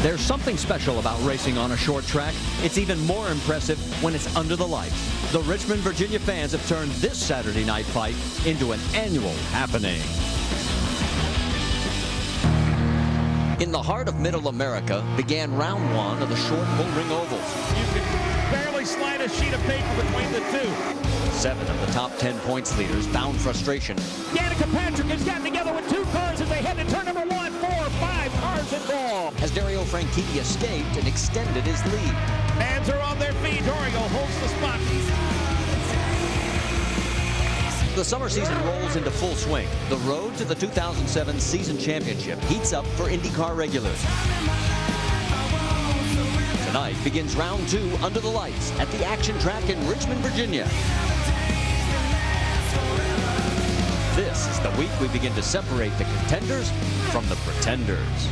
There's something special about racing on a short track. It's even more impressive when it's under the lights. The Richmond, Virginia fans have turned this Saturday night fight into an annual happening. In the heart of Middle America began round one of the short bullring ovals. You can barely slide a sheet of paper between the two. 7 of the top 10 points leaders found frustration. Danica Patrick has gotten together with 2 cars as they head to turn number 1, 4, 5 cars involved. As Dario Franchitti escaped and extended his lead. Fans are on their feet. Dario holds the spot. The summer season rolls into full swing. The road to the 2007 season championship heats up for Indycar regulars. Tonight begins round 2 under the lights at the action track in Richmond, Virginia. This is the week we begin to separate the contenders from the pretenders.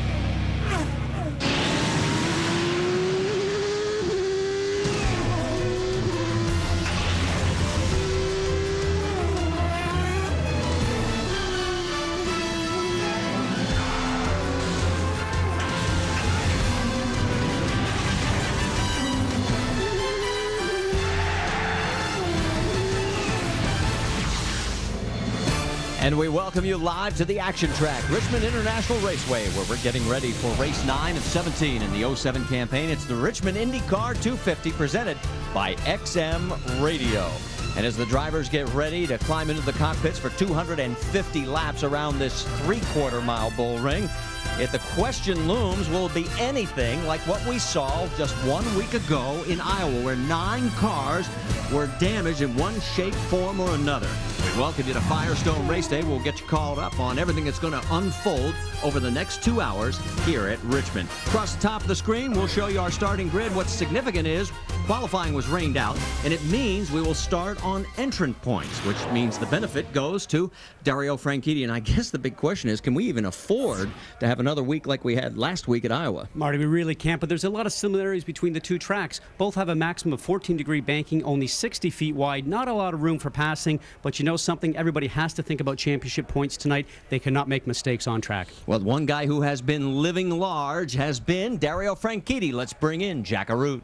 And we welcome you live to the action track, Richmond International Raceway, where we're getting ready for race 9 of 17 in the 07 campaign. It's the Richmond Indycar 250 presented by XM Radio. And as the drivers get ready to climb into the cockpits for 250 laps around this 3/4-mile bull ring, if the question looms, will it be anything like what we saw just 1 week ago in Iowa, where 9 cars were damaged in one shape, form, or another? We welcome you to Firestone Race Day. We'll get you caught up on everything that's going to unfold over the next 2 hours here at Richmond. Across the top of the screen, we'll show you our starting grid. What's significant is qualifying was rained out, and it means we will start on entrant points, which means the benefit goes to Dario Franchitti. And I guess the big question is, can we even afford to have another week like we had last week at Iowa? Marty, we really can't, but there's a lot of similarities between the two tracks. Both have a maximum of 14-degree banking, only 60 feet wide, not a lot of room for passing, but you know something? Everybody has to think about championship points tonight. They cannot make mistakes on track. Well, one guy who has been living large has been Dario Franchitti. Let's bring in Jack Arute.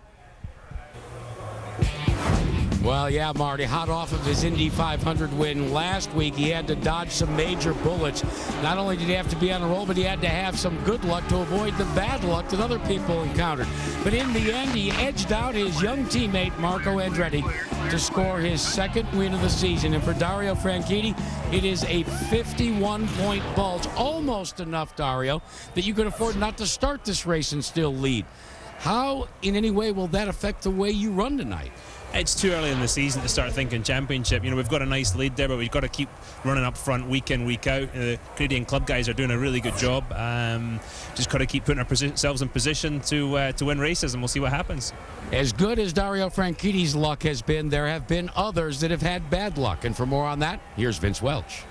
Well, yeah, Marty, hot off of his Indy 500 win last week, he had to dodge some major bullets. Not only did he have to be on a roll, but he had to have some good luck to avoid the bad luck that other people encountered. But in the end, he edged out his young teammate, Marco Andretti, to score his 2nd win of the season. And for Dario Franchitti, it is a 51-point bulge, almost enough, Dario, that you could afford not to start this race and still lead. How, in any way, will that affect the way you run tonight? It's too early in the season to start thinking championship. You know, we've got a nice lead there, but we've got to keep running up front week in, week out. The Canadian club guys are doing a really good job. Just got to keep putting ourselves in position to win races, and we'll see what happens. As good as Dario Franchitti's luck has been, there have been others that have had bad luck. And for more on that, here's Vince Welch.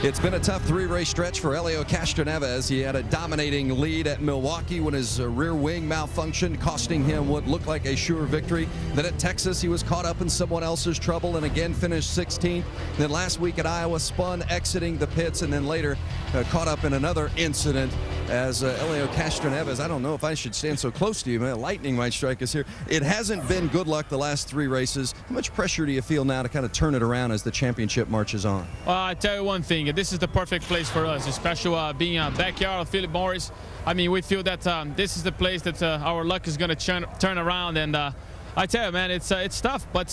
It's been a tough 3-race stretch for Helio Castroneves. He had a dominating lead at Milwaukee when his rear wing malfunctioned, costing him what looked like a sure victory. Then at Texas, he was caught up in someone else's trouble and again finished 16th. Then last week at Iowa, spun exiting the pits, and then later caught up in another incident as Helio Castroneves, I don't know if I should stand so close to you, man. Lightning might strike us here. It hasn't been good luck the last 3 races. How much pressure do you feel now to kind of turn it around as the championship marches on? I tell you one thing, this is the perfect place for us, especially being a backyard of Philip Morris. I mean, we feel that this is the place that our luck is going to turn around. And I tell you, man, it's tough, but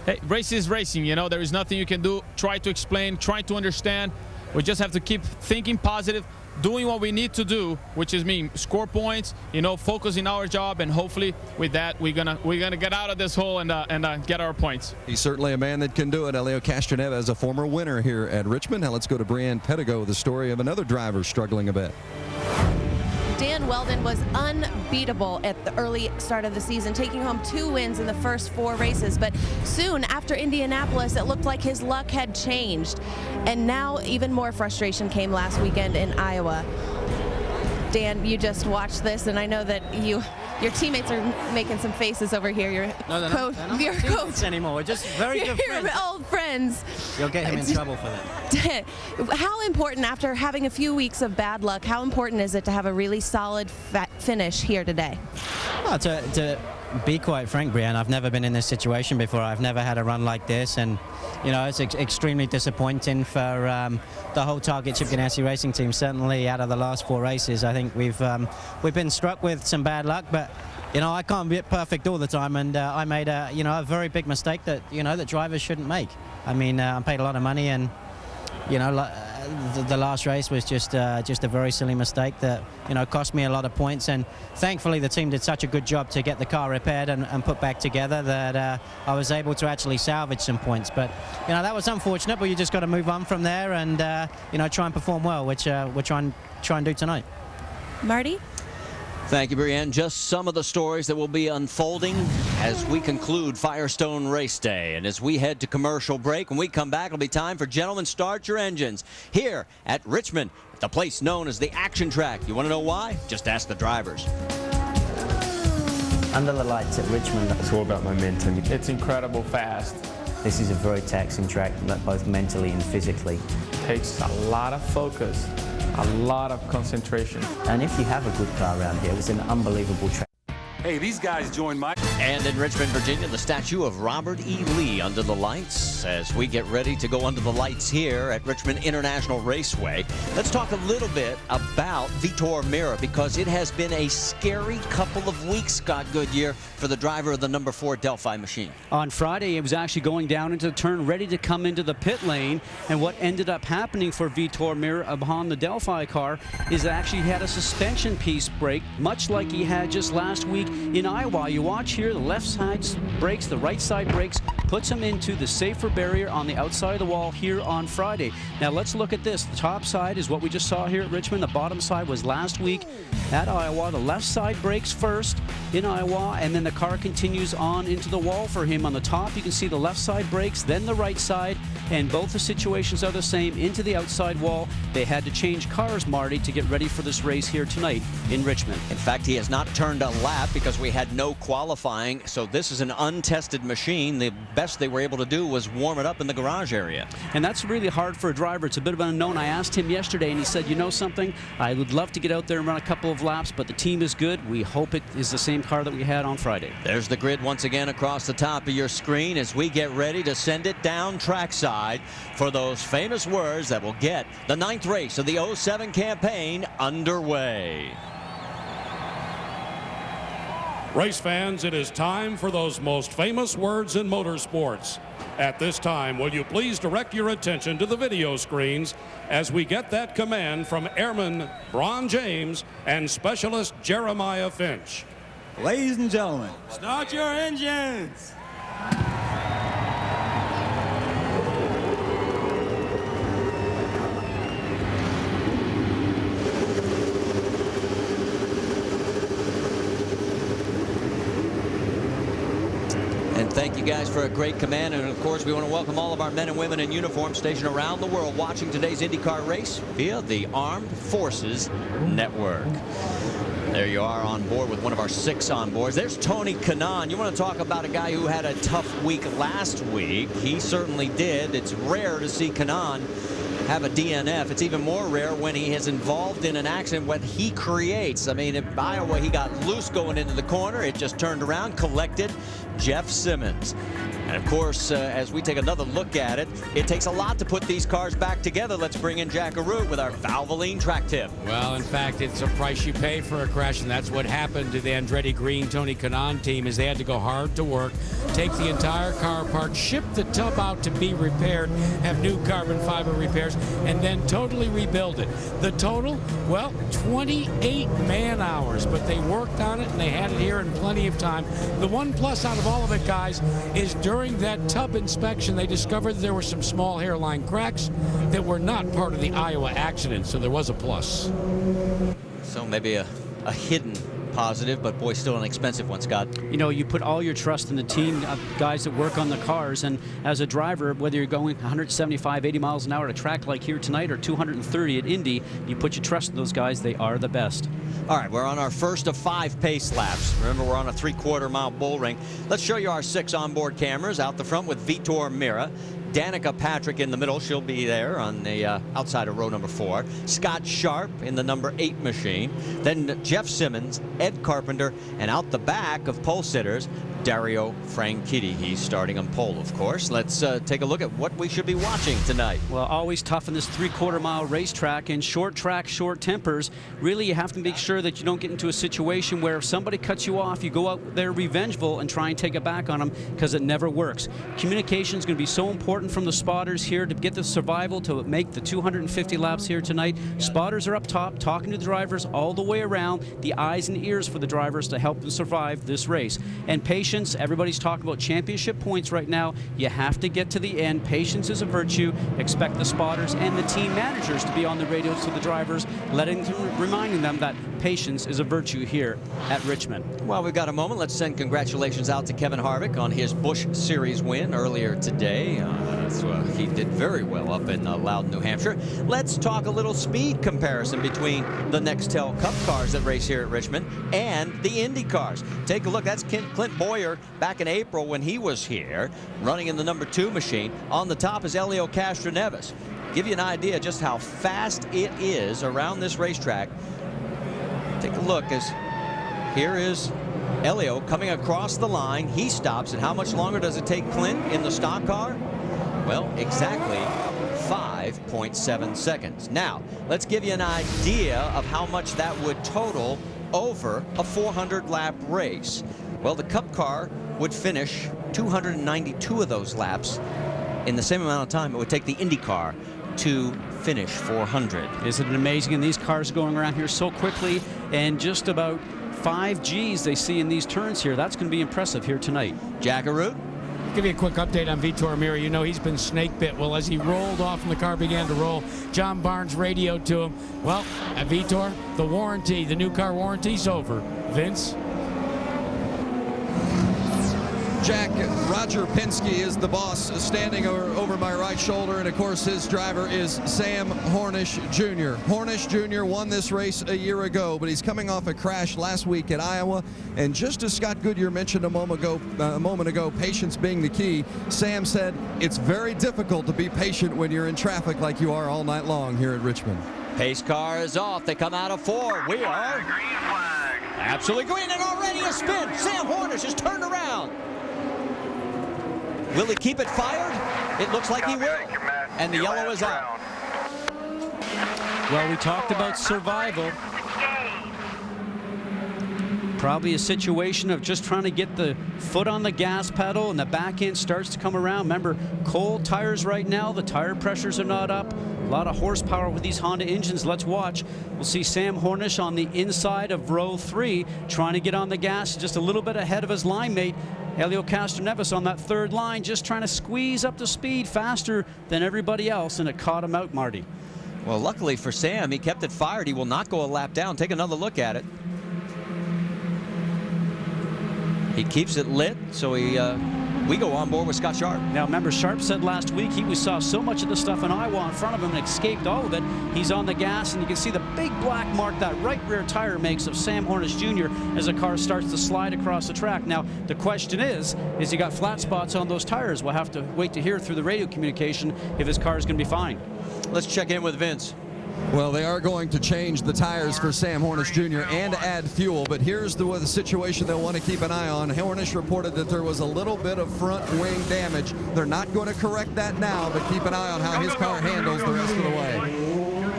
hey, race is racing. You know, there is nothing you can do. Try to explain, try to understand. We just have to keep thinking positive, doing what we need to do, which is score points, you know, focus in our job, and hopefully with that we're gonna get out of this hole and get our points. He's certainly a man that can do it. Helio Castroneves, a former winner here at Richmond. Now let's go to Brianne Pedigo with the story of another driver struggling a bit. Dan Weldon was unbeatable at the early start of the season, taking home 2 wins in the first 4 races. But soon after Indianapolis, it looked like his luck had changed. And now even more frustration came last weekend in Iowa. Dan, you just watched this, and I know that your teammates are making some faces over here. Your they're coach, not your coach anymore. We're just very good your friends. old friends. You'll get him in trouble for that. How important, after having a few weeks of bad luck, how important is it to have a really solid finish here today? Well, to be quite frank, Brianne, I've never been in this situation before. I've never had a run like this, and you know, it's extremely disappointing for the whole Target Chip Ganassi racing team. Certainly, out of the last 4 races, I think we've been struck with some bad luck, but you know, I can't be perfect all the time, and I made a very big mistake that that drivers shouldn't make. I mean, I paid a lot of money, and you know, the last race was just a very silly mistake that cost me a lot of points. And thankfully, the team did such a good job to get the car repaired and put back together that I was able to actually salvage some points. But that was unfortunate. But you just got to move on from there and try and perform well, which we're trying to do tonight. Marty? Thank you, Brianne. Just some of the stories that will be unfolding as we conclude Firestone Race Day. And as we head to commercial break, when we come back, it'll be time for Gentlemen Start Your Engines here at Richmond, the place known as the Action Track. You want to know why? Just ask the drivers. Under the lights at Richmond. It's all about momentum. It's incredible fast. This is a very taxing track, both mentally and physically. It takes a lot of focus, a lot of concentration. And if you have a good car around here, it's an unbelievable track. Hey, these guys joined my... And in Richmond, Virginia, the statue of Robert E. Lee under the lights as we get ready to go under the lights here at Richmond International Raceway. Let's talk a little bit about Vitor Meira, because it has been a scary couple of weeks, Scott Goodyear, for the driver of the number 4 Delphi machine. On Friday, it was actually going down into the turn, ready to come into the pit lane. And what ended up happening for Vitor Meira upon the Delphi car is that actually he had a suspension piece break, much like he had just last week in Iowa. You watch here, the left side brakes, the right side brakes, puts him into the safer barrier on the outside of the wall here on Friday. Now let's look at this. The top side is what we just saw here at Richmond. The bottom side was last week at Iowa. The left side brakes first in Iowa, and then the car continues on into the wall for him. On the top, you can see the left side brakes, then the right side, and both the situations are the same, into the outside wall. They had to change cars, Marty, to get ready for this race here tonight in Richmond. In fact, he has not turned a lap because we had no qualifying, so this is an untested machine. The best they were able to do was warm it up in the garage area. And that's really hard for a driver. It's a bit of an unknown. I asked him yesterday, and he said, you know something? I would love to get out there and run a couple of laps, but the team is good. We hope it is the same car that we had on Friday. There's the grid once again across the top of your screen as we get ready to send it down trackside for those famous words that will get the 9th race of the 07 campaign underway. Race fans, it is time for those most famous words in motorsports. At this time, will you please direct your attention to the video screens as we get that command from Airman Bron James and Specialist Jeremiah Finch. Ladies and gentlemen, start your engines. And thank you guys for a great command. And of course, we want to welcome all of our men and women in uniform stationed around the world watching today's IndyCar race via the Armed Forces Network. There you are on board with one of our 6 onboards. There's Tony Kanaan. You want to talk about a guy who had a tough week last week. He certainly did. It's rare to see Kanaan have a DNF. It's even more rare when he is involved in an accident, what he creates. I mean, in Iowa, he got loose going into the corner. It just turned around, collected Jeff Simmons. And of course, as we take another look at it, it takes a lot to put these cars back together. Let's bring in Jack Arute with our Valvoline track tip. Well, in fact, it's a price you pay for a crash, and that's what happened to the Andretti Green Tony Kanaan team. Is they had to go hard to work, take the entire car apart, ship the tub out to be repaired, have new carbon fiber repairs, and then totally rebuild it. The total, well, 28 man hours, but they worked on it and they had it here in plenty of time. The one plus out of all of it, guys, is during that tub inspection, they discovered there were some small hairline cracks that were not part of the Iowa accident, so there was a plus. So maybe a a hidden positive, but boy, still an expensive one, Scott. You know, you put all your trust in the team of guys that work on the cars, and as a driver, whether you're going 175, 80 miles an hour at a track like here tonight or 230 at Indy, you put your trust in those guys. They are the best. All right, we're on our first of 5 pace laps. Remember, we're on a 3/4 mile bull ring. Let's show you our 6 onboard cameras out the front with Vitor Mira. Danica Patrick in the middle. She'll be there on the outside of row number 4. Scott Sharp in the number 8 machine. Then Jeff Simmons, Ed Carpenter, and out the back of pole sitters, Dario Franchitti. He's starting on pole, of course. Let's take a look at what we should be watching tonight. Well, always tough in this 3/4 mile racetrack, and short track, short tempers. Really, you have to make sure that you don't get into a situation where if somebody cuts you off, you go out there revengeful and try and take it back on them, because it never works. Communication is going to be so important from the spotters here to get the survival to make the 250 laps here tonight. Spotters are up top talking to the drivers all the way around, the eyes and ears for the drivers to help them survive this race. And patience, everybody's talking about championship points right now. You have to get to the end. Patience is a virtue. Expect the spotters and the team managers to be on the radios to the drivers, reminding them that patience is a virtue here at Richmond. Well, we've got a moment. Let's send congratulations out to Kevin Harvick on his Busch Series win earlier today. He did very well up in Loudon, New Hampshire. Let's talk a little speed comparison between the Nextel Cup cars that race here at Richmond and the Indy cars. Take a look. That's Clint Boyer back in April when he was here, running in the number 2 machine. On the top is Elio Castroneves. Give you an idea just how fast it is around this racetrack. Take a look as here is Elio coming across the line. He stops, and how much longer does it take Clint in the stock car? Well, exactly 5.7 seconds. Now, let's give you an idea of how much that would total over a 400-lap race. Well, the Cup car would finish 292 of those laps in the same amount of time it would take the Indycar to finish 400. Isn't it amazing? And these cars going around here so quickly, and just about 5 Gs they see in these turns here. That's going to be impressive here tonight. Jackaroo? Give you a quick update on Vitor Mira. You know he's been snake bit. Well, as he rolled off and the car began to roll, John Barnes radioed to him, well, at Vitor, the warranty, the new car warranty's over. Vince? Jack, Roger Penske is the boss, standing over my right shoulder, and of course his driver is Sam Hornish Jr. Hornish Jr. won this race a year ago, but he's coming off a crash last week at Iowa, and just as Scott Goodyear mentioned a moment ago, patience being the key, Sam said it's very difficult to be patient when you're in traffic like you are all night long here at Richmond. Pace car is off. They come out of 4. We are absolutely green, and already a spin. Sam Hornish is turned around. Will he keep it fired? It looks like he will. And the yellow is out. Well, we talked about survival. Probably a situation of just trying to get the foot on the gas pedal and the back end starts to come around. Remember, cold tires right now. The tire pressures are not up. A lot of horsepower with these Honda engines. Let's watch. We'll see Sam Hornish on the inside of row 3 trying to get on the gas just a little bit ahead of his line mate. Elio Castroneves on that 3rd line, just trying to squeeze up the speed faster than everybody else, and it caught him out, Marty. Well, luckily for Sam, he kept it fired. He will not go a lap down. Take another look at it. He keeps it lit, so we go on board with Scott Sharp. Now, remember, Sharp said last week we saw so much of the stuff in Iowa in front of him and escaped all of it. He's on the gas, and you can see the big black mark that right rear tire makes of Sam Hornish Jr. as the car starts to slide across the track. Now, the question is he got flat spots on those tires? We'll have to wait to hear through the radio communication if his car is going to be fine. Let's check in with Vince. Well, they are going to change the tires for Sam Hornish Jr. and add fuel, but here's the situation they'll want to keep an eye on. Hornish reported that there was a little bit of front wing damage. They're not going to correct that now, but keep an eye on how his car handles the rest of the way.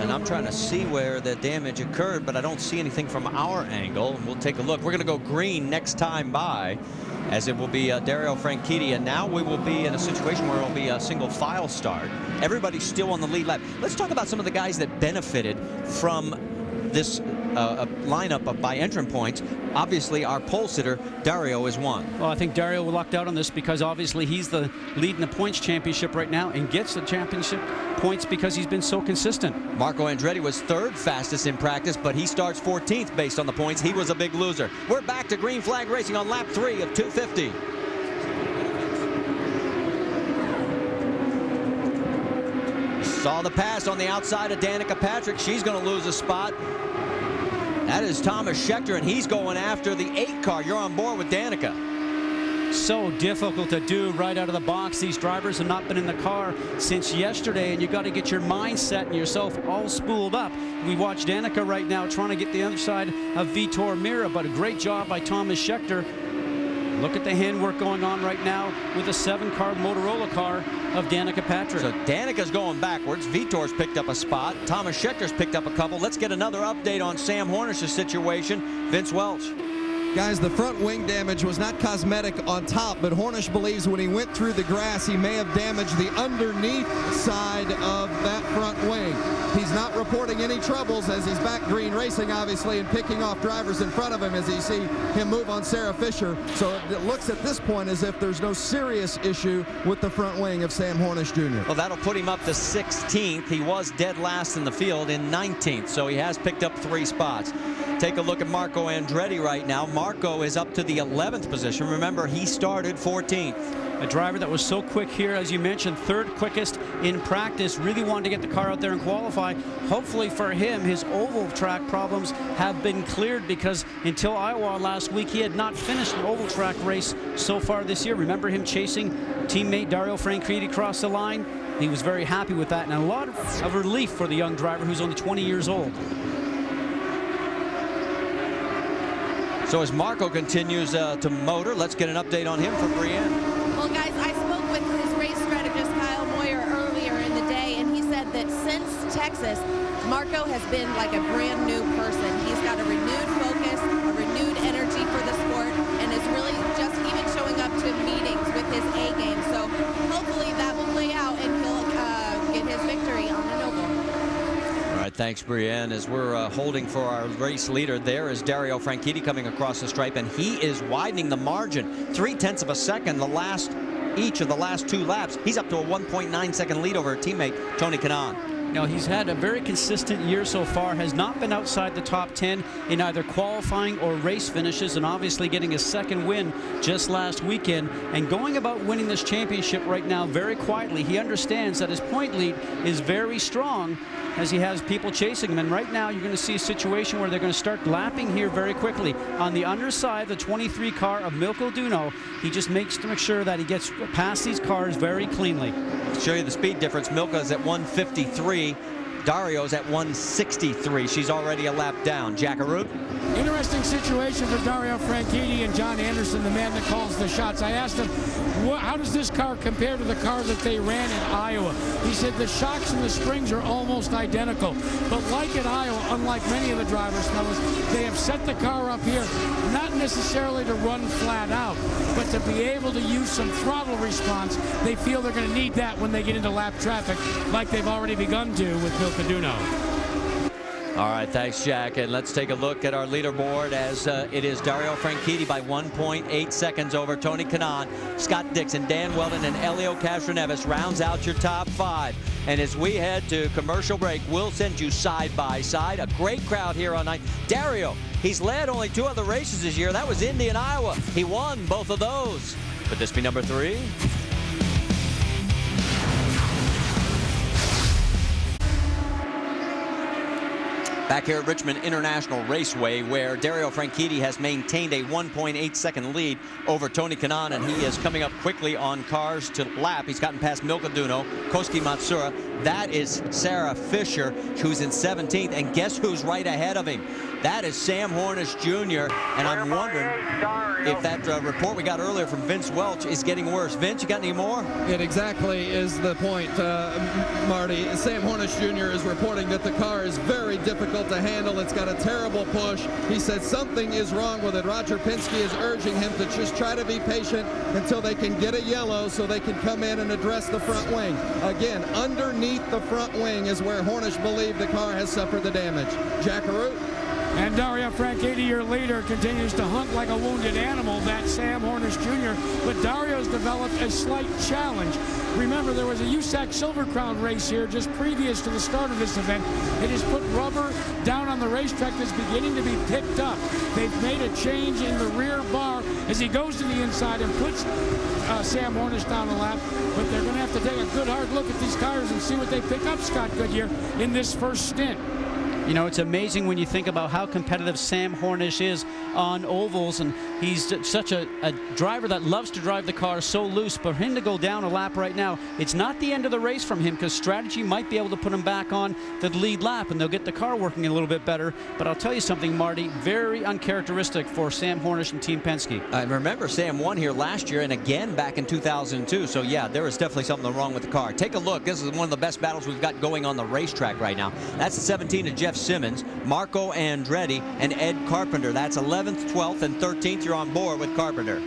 And I'm trying to see where the damage occurred, but I don't see anything from our angle. We'll take a look. We're going to go green next time by, as it will be Dario Franchitti, and now we will be in a situation where it will be a single file start. Everybody's still on the lead lap. Let's talk about some of the guys that benefited from this lineup by entrant points. Obviously, our pole sitter, Dario, is one. Well, I think Dario lucked out on this because obviously he's the lead in the points championship right now and gets the championship points because he's been so consistent. Marco Andretti was third fastest in practice, but he starts 14th based on the points. He was a big loser. We're back to green flag racing on lap 3 of 250. Saw the pass on the outside of Danica Patrick. She's going to lose a spot. That is Thomas Schechter, and he's going after the 8 car. You're on board with Danica. So difficult to do right out of the box. These drivers have not been in the car since yesterday, and you got to get your mindset and yourself all spooled up. We watch Danica right now trying to get the other side of Vitor Mira, but a great job by Thomas Schechter. Look at the handwork going on right now with a 7-car Motorola car of Danica Patrick. So Danica's going backwards. Vitor's picked up a spot. Thomas Schechter's picked up a couple. Let's get another update on Sam Hornish's situation. Vince Welch. Guys, the front wing damage was not cosmetic on top, but Hornish believes when he went through the grass, he may have damaged the underneath side of that front wing. He's not reporting any troubles as he's back green racing, obviously, and picking off drivers in front of him as you see him move on Sarah Fisher. So it looks at this point as if there's no serious issue with the front wing of Sam Hornish Jr. Well, that'll put him up to 16th. He was dead last in the field in 19th, so he has picked up 3 spots. Take a look at Marco Andretti right now. Marco is up to the 11th position. Remember, he started 14th. A driver that was so quick here, as you mentioned, 3rd quickest in practice, really wanted to get the car out there and qualify. Hopefully for him, his oval track problems have been cleared because until Iowa last week, he had not finished an oval track race so far this year. Remember him chasing teammate Dario Franchitti across the line? He was very happy with that, and a lot of relief for the young driver who's only 20 years old. So as Marco continues to motor, let's get an update on him from Brienne. Well, guys, I spoke with his race strategist, Kyle Moyer, earlier in the day, and he said that since Texas, Marco has been like a brand new person. He's got a renewed focus, a renewed energy for the sport, and is really just even showing up to meetings with his A game. So hopefully that will play out and he'll get his victory on an oval. All right, thanks, Brienne. As we're holding for our race leader, there is Dario Franchitti coming across the stripe, and he is widening the margin 0.3 of a second each of the last 2 laps. He's up to a 1.9-second lead over a teammate, Tony Kanaan. Now, he's had a very consistent year so far, has not been outside the top 10 in either qualifying or race finishes, and obviously getting a 2nd win just last weekend and going about winning this championship right now very quietly. He understands that his point lead is very strong as he has people chasing him, and right now you're going to see a situation where they're going to start lapping here very quickly. On the underside, the 23 car of Milko Duno, he just makes to make sure that he gets past these cars very cleanly. To show you the speed difference, Milka's at 153. Dario's at 163. She's already a lap down. Jackaroo? Interesting situation for Dario Franchitti and John Anderson, the man that calls the shots. I asked him, how does this car compare to the car that they ran in Iowa? He said the shocks and the springs are almost identical. But like at Iowa, unlike many of the drivers, fellas, they have set the car up here, not necessarily to run flat out, but to be able to use some throttle response. They feel they're going to need that when they get into lap traffic, like they've already begun to with Milko Duno. All right, thanks, Jack. And let's take a look at our leaderboard as it is Dario Franchitti by 1.8 seconds over Tony Kanaan, Scott Dixon, Dan Weldon, and Elio Castroneves rounds out your top 5. And as we head to commercial break, we'll send you side by side. A great crowd here on night. Dario, he's led only 2 other races this year. That was Indy and Iowa. He won both of those. Could this be number 3? Back here at Richmond International Raceway, where Dario Franchitti has maintained a 1.8-second lead over Tony Kanaan, and he is coming up quickly on cars to lap. He's gotten past Milko Duno, Koski Matsura. That is Sarah Fisher, who's in 17th, and guess who's right ahead of him? That is Sam Hornish Jr., and I'm wondering if that report we got earlier from Vince Welch is getting worse. Vince, you got any more? It exactly is the point, Marty. Sam Hornish Jr. is reporting that the car is very difficult to handle. It's got a terrible push. He said something is wrong with it. Roger Penske is urging him to just try to be patient until they can get a yellow so they can come in and address the front wing. Again, underneath the front wing is where Hornish believed the car has suffered the damage. Jackaroo? And Dario Franchitti, your leader, continues to hunt like a wounded animal, that Sam Hornish Jr., but Dario's developed a slight challenge. Remember, there was a USAC Silver Crown race here just previous to the start of this event. It has put rubber down on the racetrack that's beginning to be picked up. They've made a change in the rear bar as he goes to the inside and puts Sam Hornish down a lap, but they're going to have to take a good hard look at these cars and see what they pick up, Scott Goodyear, in this first stint. You know, it's amazing when you think about how competitive Sam Hornish is on ovals, and he's such a driver that loves to drive the car so loose. But for him to go down a lap right now, it's not the end of the race from him, because strategy might be able to put him back on the lead lap, and they'll get the car working a little bit better. But I'll tell you something, Marty, very uncharacteristic for Sam Hornish and Team Penske. I remember Sam won here last year and again back in 2002. So, yeah, there is definitely something wrong with the car. Take a look. This is one of the best battles we've got going on the racetrack right now. That's the 17 of Jeff Simmons, Marco Andretti, and Ed Carpenter. That's 11th, 12th, and 13th. You're on board with Carpenter.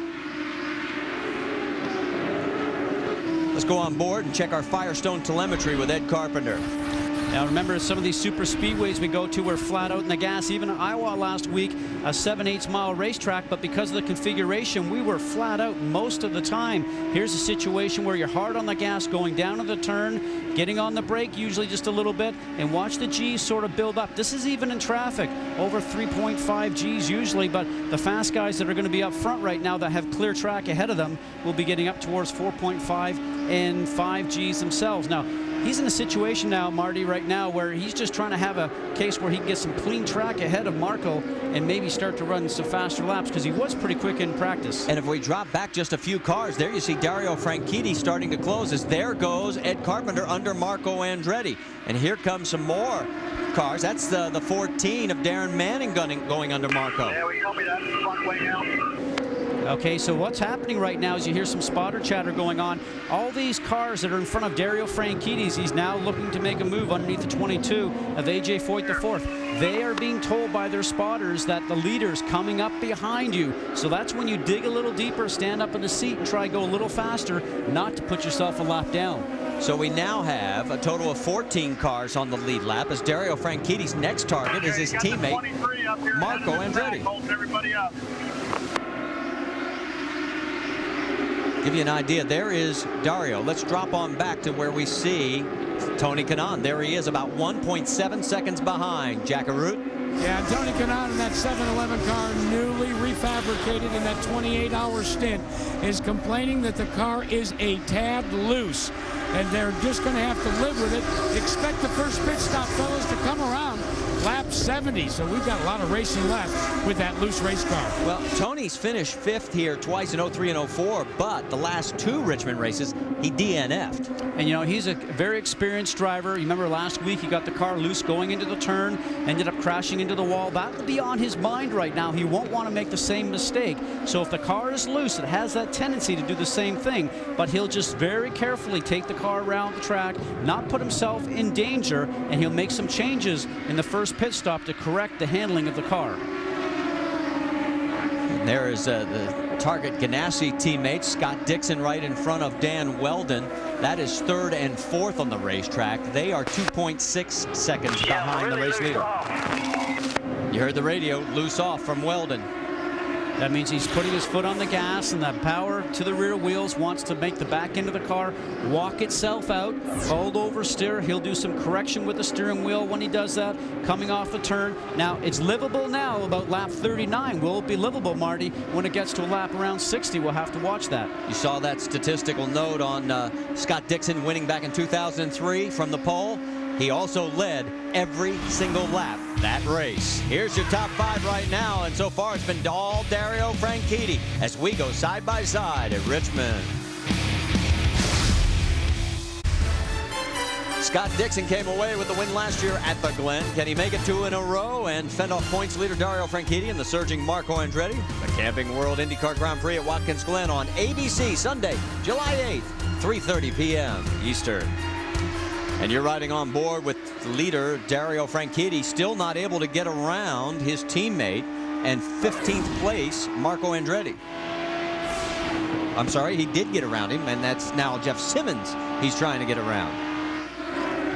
Let's go on board and check our Firestone telemetry with Ed Carpenter. Now remember, some of these super speedways we go to were flat out in the gas. Even Iowa last week, a 7/8 mile racetrack, but because of the configuration, we were flat out most of the time. Here's a situation where you're hard on the gas going down to the turn, getting on the brake usually just a little bit, and watch the G's sort of build up. This is even in traffic, over 3.5 G's usually, but the fast guys that are going to be up front right now that have clear track ahead of them will be getting up towards 4.5 and 5 G's themselves. Now, he's in a situation now, Marty, right now where he's just trying to have a case where he can get some clean track ahead of Marco and maybe start to run some faster laps, because he was pretty quick in practice. And if we drop back just a few cars, there you see Dario Franchitti starting to close as there goes Ed Carpenter under Marco Andretti. And here comes some more cars. That's the 14 of Darren Manning going under Marco. Yeah, we copy that. Front way now. Okay, so what's happening right now is you hear some spotter chatter going on. All these cars that are in front of Dario Franchitti's, he's now looking to make a move underneath the 22 of AJ Foyt IV. They are being told by their spotters that the leader's coming up behind you. So that's when you dig a little deeper, stand up in the seat, and try to go a little faster, not to put yourself a lap down. So we now have a total of 14 cars on the lead lap, as Dario Franchitti's next target is his teammate, Marco Andretti. Everybody up. Give you an idea, there is Dario. Let's drop on back to where we see Tony Kanaan. There he is, about 1.7 seconds behind Jack Arute. Yeah, Tony Kanaan in that 7-Eleven car, newly refabricated in that 28-hour stint, is complaining that the car is a tad loose, and they're just going to have to live with it. Expect the first pit stop, fellas, to come around lap 70, so we've got a lot of racing left with that loose race car. Well, Tony's finished 5th here twice in 03 and 04, but the last 2 Richmond races, he DNF'd. And, you know, he's a very experienced driver. You remember last week he got the car loose going into the turn, ended up crashing into the wall. That will be on his mind right now. He won't want to make the same mistake. So if the car is loose, it has that tendency to do the same thing, but he'll just very carefully take the car around the track, not put himself in danger, and he'll make some changes in the first pit stop to correct the handling of the car. And there is the Target Ganassi teammate, Scott Dixon, right in front of Dan Weldon. That is 3rd and 4th on the racetrack. They are 2.6 seconds behind the race leader. You heard the radio, loose off from Weldon. That means he's putting his foot on the gas, and that power to the rear wheels wants to make the back end of the car walk itself out. Fold over steer. He'll do some correction with the steering wheel when he does that, coming off the turn. Now, it's livable now about lap 39. Will it be livable, Marty, when it gets to a lap around 60? We'll have to watch that. You saw that statistical note on Scott Dixon winning back in 2003 from the pole. He also led every single lap that race. Here's your top 5 right now, and so far it's been all Dario Franchitti as we go side by side at Richmond. Scott Dixon came away with the win last year at the Glen. Can he make it 2 in a row and fend off points leader Dario Franchitti and the surging Marco Andretti? The Camping World IndyCar Grand Prix at Watkins Glen on ABC Sunday, July 8th, 3:30 p.m. Eastern. And you're riding on board with leader Dario Franchitti, still not able to get around his teammate and 15th place Marco Andretti. I'm sorry, he did get around him, and that's now Jeff Simmons he's trying to get around.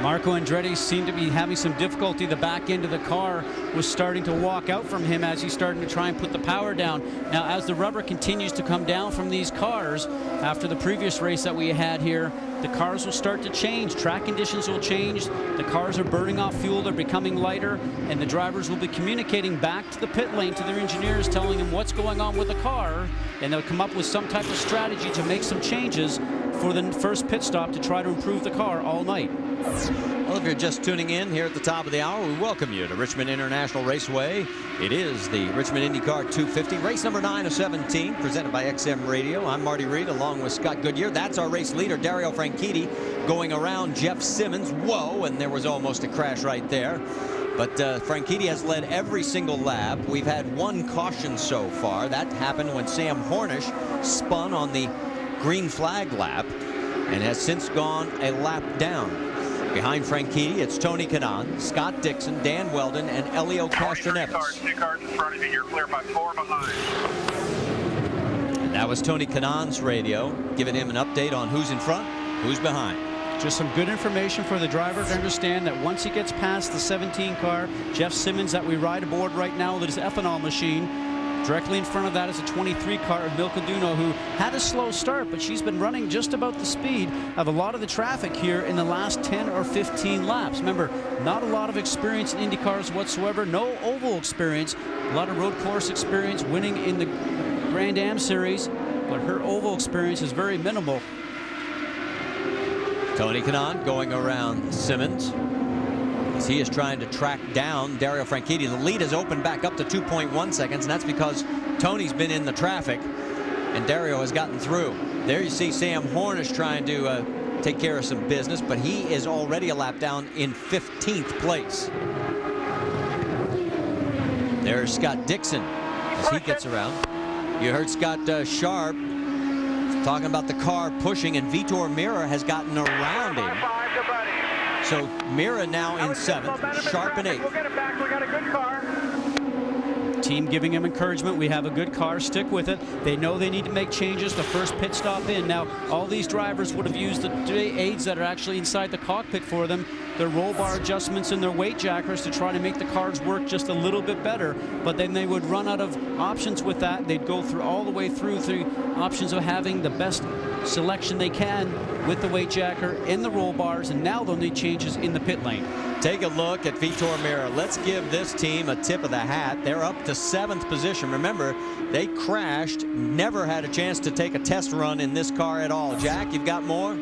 Marco Andretti seemed to be having some difficulty. The back end of the car was starting to walk out from him as he's starting to try and put the power down. Now, as the rubber continues to come down from these cars, after the previous race that we had here, the cars will start to change. Track conditions will change. The cars are burning off fuel. They're becoming lighter. And the drivers will be communicating back to the pit lane to their engineers, telling them what's going on with the car. And they'll come up with some type of strategy to make some changes for the first pit stop to try to improve the car all night. Well, if you're just tuning in here at the top of the hour, we welcome you to Richmond International Raceway. It is the Richmond Indycar 250, race number 9 of 17, presented by XM Radio. I'm Marty Reed, along with Scott Goodyear. That's our race leader, Dario Franchitti, going around Jeff Simmons. Whoa, and there was almost a crash right there. But Franchitti has led every single lap. We've had one caution so far. That happened when Sam Hornish spun on the green flag lap and has since gone a lap down. Behind Franchitti, it's Tony Kanaan, Scott Dixon, Dan Weldon, and Elio Castroneves. Two cars in front of you. You're clear by 4 behind. And that was Tony Kanaan's radio, giving him an update on who's in front, who's behind. Just some good information for the driver to understand that once he gets past the 17 car, Jeff Simmons that we ride aboard right now with his ethanol machine, directly in front of that is a 23 car of Milka Duno, who had a slow start, but she's been running just about the speed of a lot of the traffic here in the last 10 or 15 laps. Remember, not a lot of experience in Indy cars whatsoever, no oval experience, a lot of road course experience, winning in the Grand Am Series, but her oval experience is very minimal. Tony Kanaan going around Simmons as he is trying to track down Dario Franchitti. The lead has opened back up to 2.1 seconds, and that's because Tony's been in the traffic and Dario has gotten through. There you see Sam Hornish trying to take care of some business, but he is already a lap down in 15th place. There's Scott Dixon as he gets around. You heard Scott Sharp talking about the car pushing, and Vitor Meira has gotten around him. So Meira now in 7th, Sharp in 8th. We'll get it back. We got a good car. Team giving him encouragement. We have a good car. Stick with it. They know they need to make changes. The first pit stop in. Now, all these drivers would have used the aids that are actually inside the cockpit for them, their roll bar adjustments and their weight jackers to try to make the cars work just a little bit better. But then they would run out of options with that. They'd go through all the way through the options of having the best selection they can with the weight jacker and the roll bars, and now they'll need changes in the pit lane. Take a look at Vitor Meira. Let's give this team a tip of the hat. They're up to 7th position. Remember, they crashed, never had a chance to take a test run in this car at all. Jack, you've got more?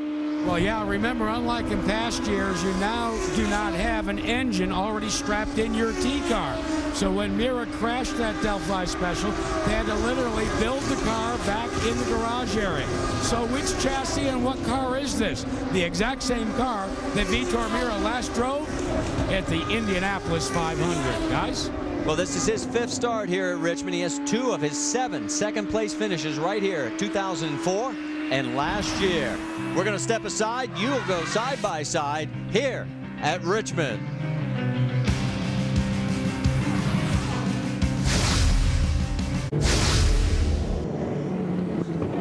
Well, yeah, remember, unlike in past years, you now do not have an engine already strapped in your T-car. So when Meira crashed that Delphi Special, they had to literally build the car back in the garage area. So which chassis and what car is this? The exact same car that Vitor Meira last drove at the Indianapolis 500. Guys? Well, this is his 5th start here at Richmond. He has 2 of his 7 second-place finishes right here, 2004 and last year. We're going to step aside. You'll go side by side here at Richmond.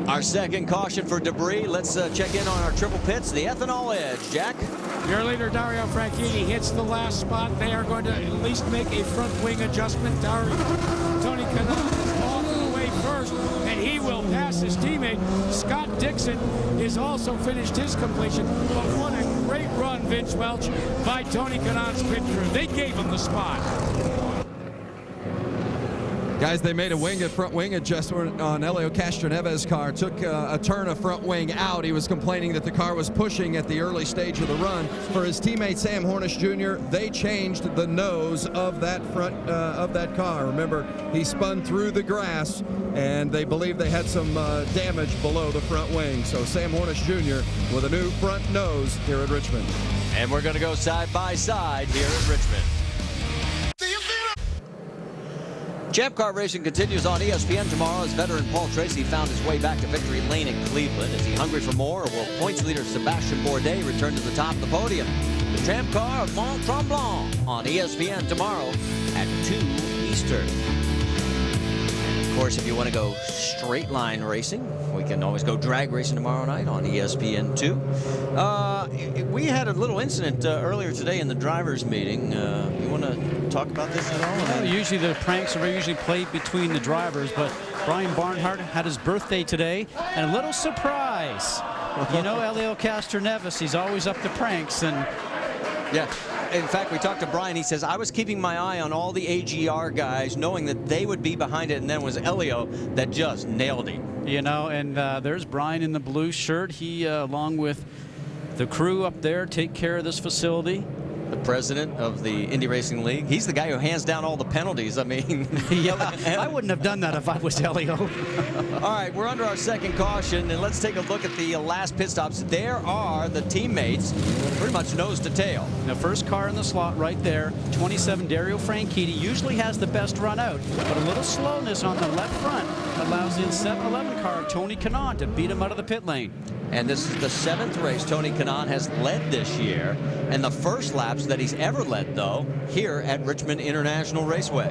Our second caution for debris. Let's check in on our triple pits. The ethanol edge. Jack? Your leader, Dario Franchitti, hits the last spot. They are going to at least make a front wing adjustment. Tony Kanaan is off the way first, and he will pass his teammate. Scott Dixon has also finished his completion. But what a great run, Vince Welch, by Tony Kanaan's pit crew. They gave him the spot. Guys, they made a front wing adjustment on Elio Castroneves' car. Took a turn of front wing out. He was complaining that the car was pushing at the early stage of the run. For his teammate Sam Hornish Jr., they changed the nose of that front of that car. Remember, he spun through the grass, and they believe they had some damage below the front wing. So Sam Hornish Jr. with a new front nose here at Richmond. And we're going to go side by side here at Richmond. Champ Car Racing continues on ESPN tomorrow as veteran Paul Tracy found his way back to victory lane in Cleveland. Is he hungry for more, or will points leader Sebastian Bourdais return to the top of the podium? The Champ Car of Mont Tremblant on ESPN tomorrow at 2 Eastern. And of course, if you want to go straight line racing, we can always go drag racing tomorrow night on ESPN2. We had a little incident earlier today in the drivers' meeting. You want to talk about this at all? Well, usually the pranks are usually played between the drivers, but Brian Barnhart had his birthday today, and a little surprise. You know, Elio Castroneves, he's always up to pranks, and yeah. In fact, we talked to Brian. He says, I was keeping my eye on all the AGR guys, knowing that they would be behind it, and then it was Elio that just nailed him. You know, and there's Brian in the blue shirt. He, along with the crew up there, take care of this facility. The president of the Indy Racing League. He's the guy who hands down all the penalties. I mean, yeah, I wouldn't have done that if I was Elio. All right, we're under our second caution, and let's take a look at the last pit stops. There are the teammates, pretty much nose to tail. The first car in the slot right there, 27 Dario Franchitti, usually has the best run out, but a little slowness on the left front allows the 7-11 car, Tony Kanaan, to beat him out of the pit lane. And this is the 7th race Tony Kanaan has led this year, and the first laps that he's ever led, though, here at Richmond International Raceway.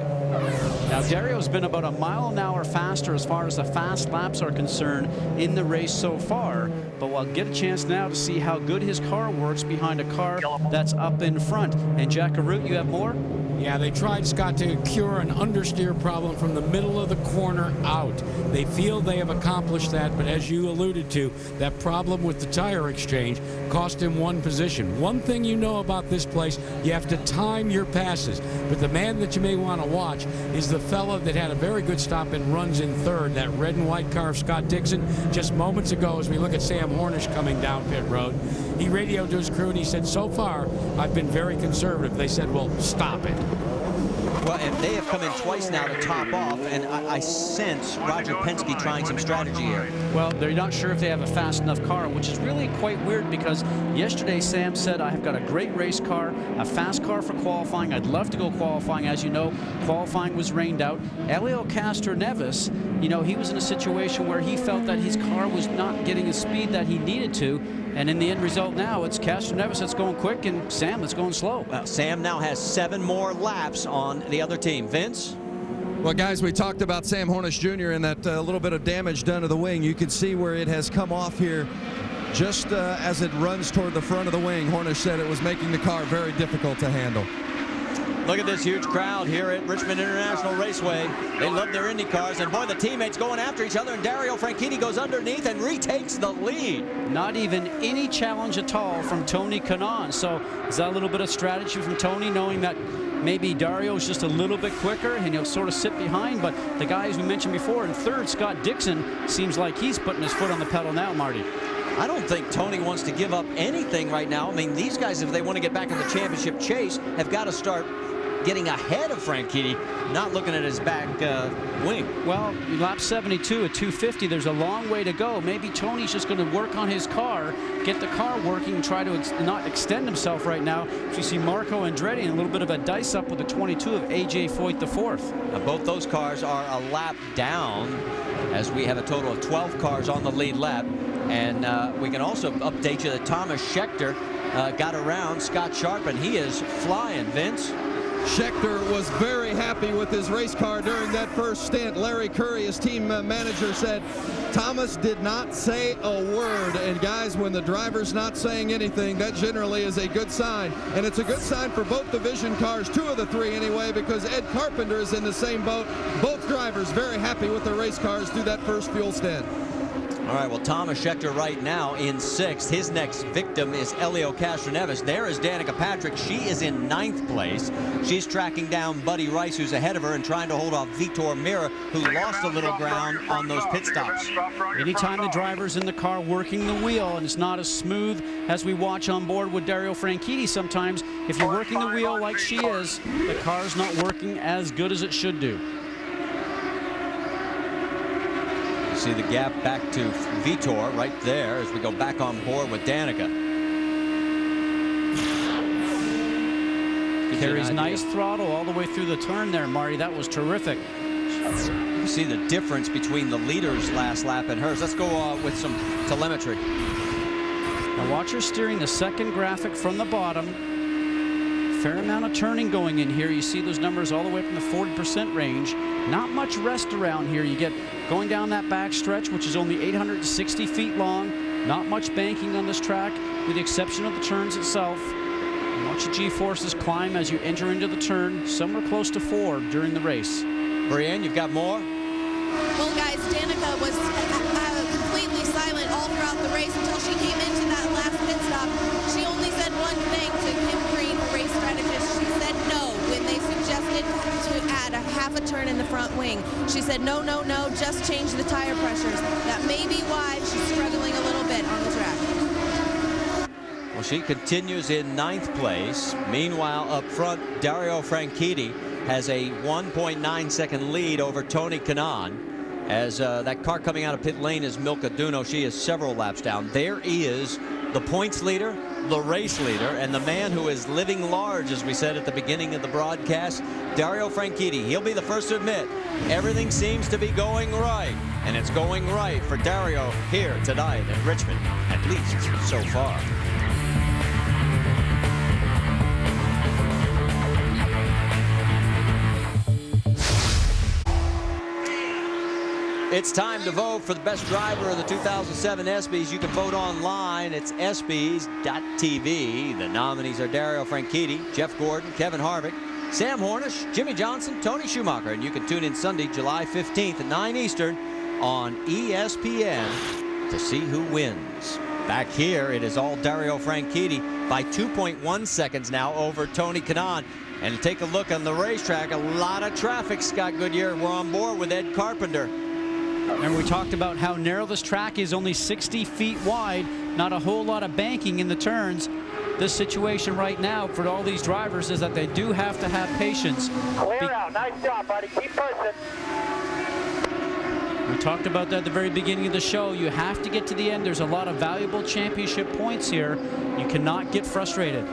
Now, Dario's been about a mile an hour faster as far as the fast laps are concerned in the race so far, but we'll get a chance now to see how good his car works behind a car that's up in front. And Jack Arute, you have more? Yeah, they tried, Scott, to cure an understeer problem from the middle of the corner out. They feel they have accomplished that, but as you alluded to, that problem with the tire exchange cost him one position. One thing you know about this place, you have to time your passes. But the man that you may want to watch is the fella that had a very good stop and runs in third, that red and white car of Scott Dixon. Just moments ago, as we look at Sam Hornish coming down pit road, he radioed to his crew and he said, so far, I've been very conservative. They said, well, stop it. Well, and they have come in twice now to top off, and I sense Roger Penske trying some strategy here. Well, they're not sure if they have a fast enough car, which is really quite weird because yesterday Sam said, I have got a great race car, a fast car for qualifying. I'd love to go qualifying. As you know, qualifying was rained out. Elio Castroneves, you know, he was in a situation where he felt that his car was not getting the speed that he needed to. And in the end result now, it's Castroneves that's going quick and Sam that's going slow. Well, Sam now has 7 more laps on the other team. Vince? Well, guys, we talked about Sam Hornish Jr. and that little bit of damage done to the wing. You can see where it has come off here just as it runs toward the front of the wing. Hornish said it was making the car very difficult to handle. Look at this huge crowd here at Richmond International Raceway. They love their Indy cars, and boy, the teammates going after each other, and Dario Franchitti goes underneath and retakes the lead. Not even any challenge at all from Tony Kanaan. So is that a little bit of strategy from Tony, knowing that maybe Dario's just a little bit quicker and he'll sort of sit behind, but the guys we mentioned before in third, Scott Dixon, seems like he's putting his foot on the pedal now, Marty. I don't think Tony wants to give up anything right now. I mean, these guys, if they want to get back in the championship chase, have got to start getting ahead of Franchitti, not looking at his back wing. Well, lap 72 at 250, there's a long way to go. Maybe Tony's just going to work on his car, get the car working, and try to not extend himself right now. So you see Marco Andretti and a little bit of a dice up with the 22 of A.J. Foyt IV. Now, both those cars are a lap down, as we have a total of 12 cars on the lead lap. And we can also update you that Thomas Scheckter got around Scott Sharp, and he is flying, Vince. Scheckter was very happy with his race car during that first stint. Larry Curry, his team manager, said Thomas did not say a word. And guys, when the driver's not saying anything, that generally is a good sign. And it's a good sign for both division cars, 2 of the 3 anyway, because Ed Carpenter is in the same boat. Both drivers very happy with their race cars through that first fuel stint. All right, well, Thomas Scheckter right now in 6th. His next victim is Elio Castroneves. There is Danica Patrick. She is in 9th place. She's tracking down Buddy Rice, who's ahead of her, and trying to hold off Vitor Mira, who lost a little ground on those pit stops. Anytime the driver's in the car working the wheel and it's not as smooth as we watch on board with Dario Franchitti sometimes, if you're working the wheel like she is, the car's not working as good as it should do. See the gap back to Vitor right there as we go back on board with Danica. Carries nice throttle all the way through the turn there, Marty. That was terrific. You see the difference between the leader's last lap and hers. Let's go with some telemetry. Now watch her steering the second graphic from the bottom. fair amount of turning going in here. You see those numbers all the way up in the 40% range. Not much rest around here. You get going down that back stretch, which is only 860 feet long. Not much banking on this track, with the exception of the turns itself. Watch the G-forces climb as you enter into the turn, somewhere close to 4 during the race. Brienne, you've got more? Well, guys, Danica was completely silent all throughout the race until she came into that last pit stop. She only said one thing to Kim Green, her race strategist. She said no when they suggested to add a half a turn in the front wing. She said, no, no, no, just change the tire pressures. That may be why she's struggling a little bit on the track. Well, she continues in 9th place. Meanwhile, up front, Dario Franchitti has a 1.9 second lead over Tony Kanaan. As that car coming out of pit lane is Milka Duno. She is several laps down. There is the points leader, the race leader, and the man who is living large, as we said at the beginning of the broadcast, Dario Franchitti. He'll be the first to admit everything seems to be going right, and it's going right for Dario here tonight at Richmond, at least so far. It's time to vote for the best driver of the 2007 ESPYs. You can vote online. It's ESPYs.tv. The nominees are Dario Franchitti, Jeff Gordon, Kevin Harvick, Sam Hornish, Jimmy Johnson, Tony Schumacher. And you can tune in Sunday, July 15th at 9 Eastern on ESPN to see who wins. Back here, it is all Dario Franchitti by 2.1 seconds now over Tony Kanaan. And to take a look on the racetrack, a lot of traffic, Scott Goodyear. We're on board with Ed Carpenter. And we talked about how narrow this track is, only 60 feet wide, not a whole lot of banking in the turns. This situation right now for all these drivers is that they do have to have patience. Clear out. Nice job, buddy. Keep pushing. We talked about that at the very beginning of the show. You have to get to the end. There's a lot of valuable championship points here. You cannot get frustrated.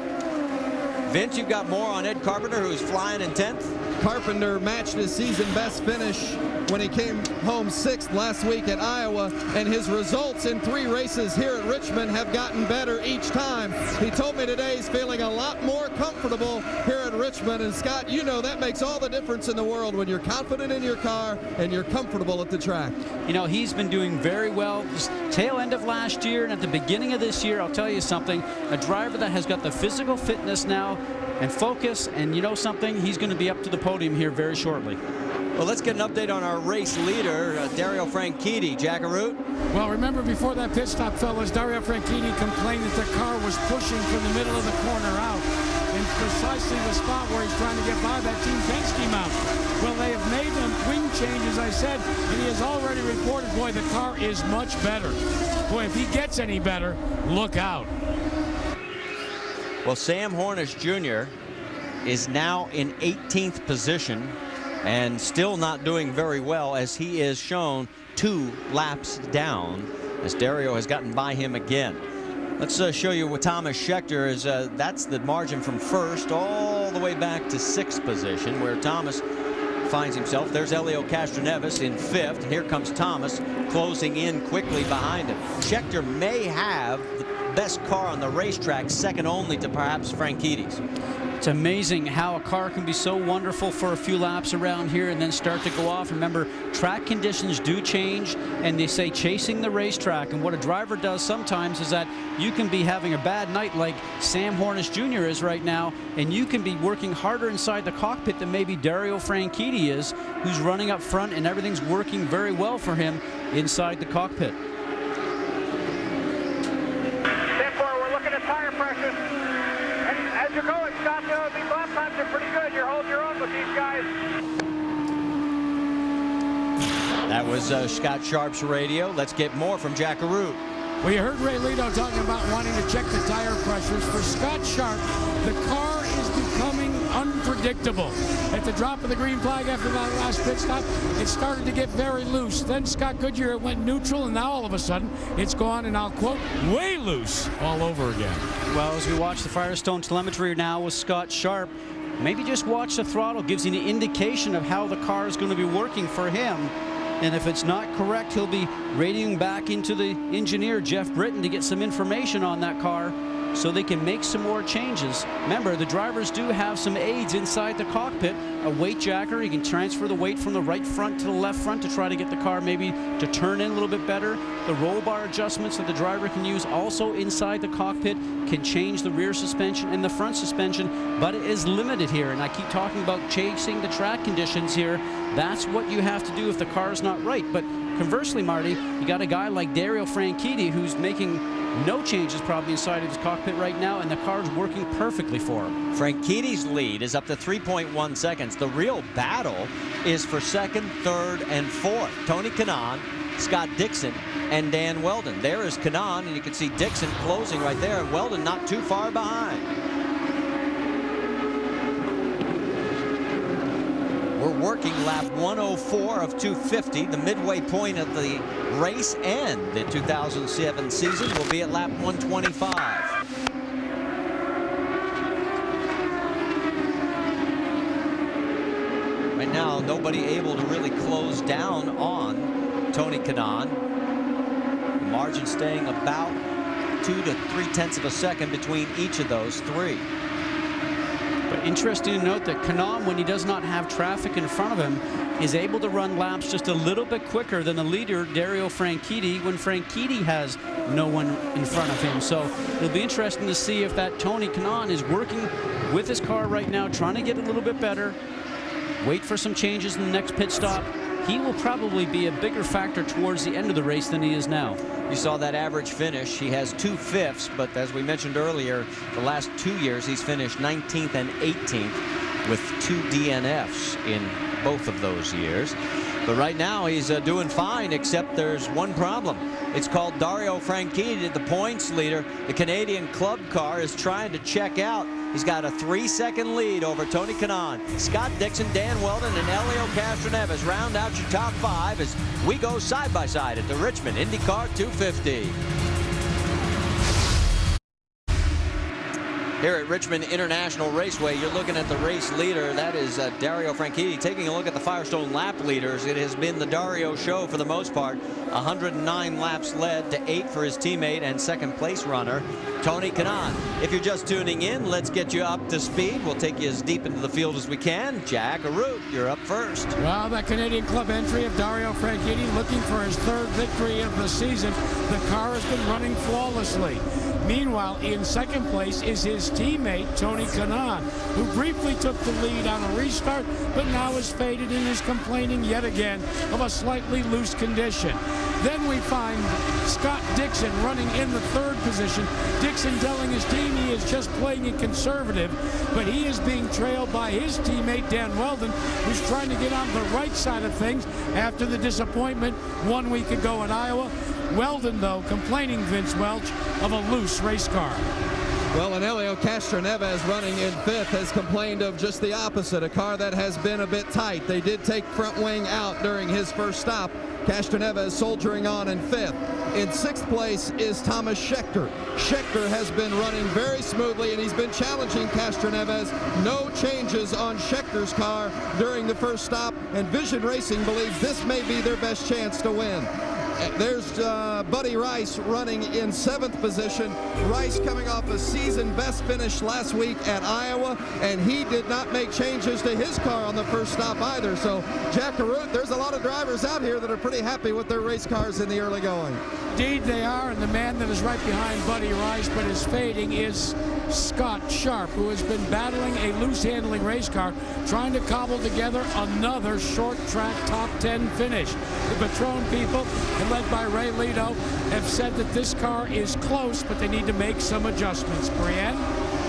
Vince, you've got more on Ed Carpenter, who's flying in 10th. Carpenter matched his season best finish when he came home 6th last week at Iowa, and his results in 3 races here at Richmond have gotten better each time. He told me today he's feeling a lot more comfortable here at Richmond, and Scott, you know that makes all the difference in the world when you're confident in your car and you're comfortable at the track. You know, he's been doing very well this tail end of last year and at the beginning of this year. I'll tell you something, a driver that has got the physical fitness now and focus, and you know something, he's going to be up to the podium here very shortly. Well, let's get an update on our race leader, Dario Franchitti. Jackaroot? Well, remember before that pit stop, fellas, Dario Franchitti complained that the car was pushing from the middle of the corner out in precisely the spot where he's trying to get by that Team Penske mount. Well, they have made them wing changes, I said, and he has already reported, boy, the car is much better. Boy, if he gets any better, look out. Well, Sam Hornish Jr. is now in 18th position and still not doing very well, as he is shown 2 laps down as Dario has gotten by him again. Let's show you what Thomas Scheckter is. That's the margin from 1st all the way back to 6th position, where Thomas finds himself. There's Elio Castroneves in 5th. Here comes Thomas closing in quickly behind him. Scheckter may have the best car on the racetrack, second only to perhaps Franchitti's. It's amazing how a car can be so wonderful for a few laps around here and then start to go off. Remember, track conditions do change, and they say chasing the racetrack. And what a driver does sometimes is that you can be having a bad night like Sam Hornish Jr. is right now, and you can be working harder inside the cockpit than maybe Dario Franchitti is, who's running up front and everything's working very well for him inside the cockpit. We're looking at tire pressure. And as you're going, Scott, these lap times are pretty good. You're holding your own with these guys. That was Scott Sharp's radio. Let's get more from Jackaroot. Well, you heard Ray Lito talking about wanting to check the tire pressures. For Scott Sharp, the car is becoming unpredictable. At the drop of the green flag after that last pit stop, it started to get very loose. Then Scott Goodyear, it went neutral, and now all of a sudden, it's gone, and I'll quote, way loose all over again. Well, as we watch the Firestone telemetry now with Scott Sharp, maybe just watch the throttle. Gives you an indication of how the car is going to be working for him. And if it's not correct, he'll be radioing back into the engineer, Jeff Britton, to get some information on that car so they can make some more changes. Remember, the drivers do have some aids inside the cockpit. A weight jacker, you can transfer the weight from the right front to the left front to try to get the car maybe to turn in a little bit better. The roll bar adjustments that the driver can use also inside the cockpit can change the rear suspension and the front suspension, but it is limited here. And I keep talking about chasing the track conditions here. That's what you have to do if the car is not right. But conversely, Marty, you got a guy like Dario Franchitti who's making no changes probably inside of his cockpit right now, and the car's working perfectly for him. Franchitti's lead is up to 3.1 seconds. The real battle is for second, third, and fourth. Tony Kanaan, Scott Dixon, and Dan Weldon. There is Kanaan, and you can see Dixon closing right there, and Weldon not too far behind. We're working lap 104 of 250. The midway point of the race and the 2007 season will be at lap 125. Right now, nobody able to really close down on Tony Kanaan. The margin staying about 2 to 3/10 of a second between each of those three. But interesting to note that Kanaan, when he does not have traffic in front of him, is able to run laps just a little bit quicker than the leader, Dario Franchitti, when Franchitti has no one in front of him. So it'll be interesting to see if that Tony Kanaan is working with his car right now, trying to get a little bit better, wait for some changes in the next pit stop. He will probably be a bigger factor towards the end of the race than he is now. You saw that average finish. He has 2 fifths, but as we mentioned earlier, the last 2 years he's finished 19th and 18th with 2 DNFs in both of those years. But right now he's doing fine, except there's one problem. It's called Dario Franchitti, the points leader. The Canadian club car is trying to check out. He's got a 3-second lead over Tony Kanaan. Scott Dixon, Dan Weldon, and Helio Castroneves round out your top 5 as we go side by side at the Richmond Indycar 250. Here at Richmond International Raceway, you're looking at the race leader. That is Dario Franchitti. Taking a look at the Firestone lap leaders, it has been the Dario show for the most part. 109 laps led to 8 for his teammate and second place runner, Tony Kanaan. If you're just tuning in, let's get you up to speed. We'll take you as deep into the field as we can. Jack Arute, you're up first. Well, that Canadian Club entry of Dario Franchitti looking for his 3rd victory of the season. The car has been running flawlessly. Meanwhile, in second place is his teammate, Tony Kanaan, who briefly took the lead on a restart, but now is faded and is complaining yet again of a slightly loose condition. Then we find Scott Dixon running in the 3rd position. Dixon telling his team he is just playing it conservative, but he is being trailed by his teammate, Dan Weldon, who's trying to get on the right side of things after the disappointment 1 week ago at Iowa. Weldon, though, complaining, Vince Welch, of a loose race car. Well, and Helio Castroneves running in 5th has complained of just the opposite, a car that has been a bit tight. They did take front wing out during his first stop. Castroneves soldiering on in 5th. In 6th place is Thomas Scheckter. Scheckter has been running very smoothly, and he's been challenging Castroneves. No changes on Schechter's car during the first stop, and Vision Racing believes this may be their best chance to win. There's Buddy Rice running in 7th position. Rice coming off a season best finish last week at Iowa, and he did not make changes to his car on the first stop either. So, Jack Arute, there's a lot of drivers out here that are pretty happy with their race cars in the early going. Indeed they are, and the man that is right behind Buddy Rice but is fading is Scott Sharp, who has been battling a loose-handling race car, trying to cobble together another short-track top 10 finish. The Patron people, led by Ray Lito, have said that this car is close, but they need to make some adjustments. Brienne?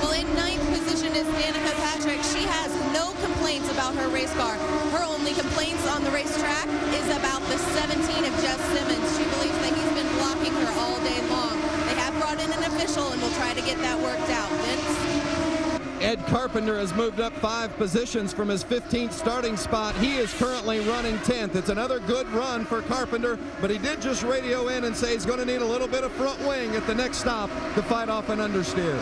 Well, in 9th position is Danica Patrick. She has no complaints about her race car. Her only complaints on the racetrack is about the 17 of Jeff Simmons. She believes that he's been blocking her all day long. They have brought in an official, and we'll try to get that worked out. Vince? Ed Carpenter has moved up 5 positions from his 15th starting spot. He is currently running 10th. It's another good run for Carpenter, but he did just radio in and say he's going to need a little bit of front wing at the next stop to fight off an understeer.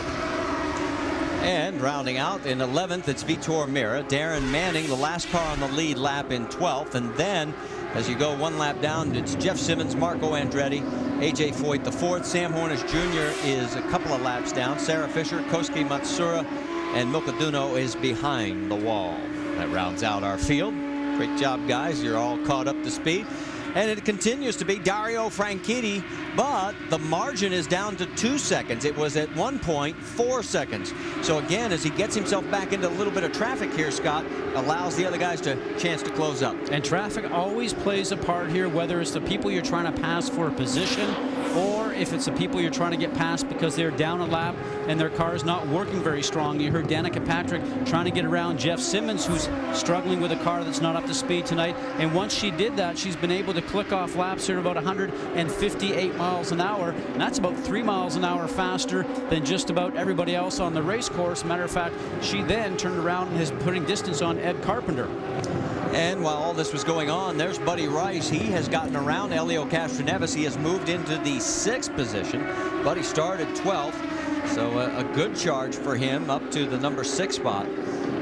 And rounding out in 11th, it's Vitor Meira. Darren Manning, the last car on the lead lap, in 12th. And then, as you go one lap down, it's Jeff Simmons, Marco Andretti, A.J. Foyt the fourth. Sam Hornish Jr. is a couple of laps down. Sarah Fisher, Koski Matsura, and Milkaduno is behind the wall. That rounds out our field. Great job, guys. You're all caught up to speed. And it continues to be Dario Franchitti, but the margin is down to 2 seconds. It was at one point 4 seconds. So again, as he gets himself back into a little bit of traffic here, Scott, allows the other guys to chance to close up. And traffic always plays a part here, whether it's the people you're trying to pass for a position or if it's the people you're trying to get past because they're down a lap and their car is not working very strong. You heard Danica Patrick trying to get around Jeff Simmons, who's struggling with a car that's not up to speed tonight. And once she did that, she's been able to click off laps here about 158 miles an hour. And that's about 3 miles an hour faster than just about everybody else on the race course. Matter of fact, she then turned around and is putting distance on Ed Carpenter. And while all this was going on, there's Buddy Rice. He has gotten around Elio Castroneves. He has moved into the 6th position. Buddy started 12th, so a good charge for him up to the number 6 spot.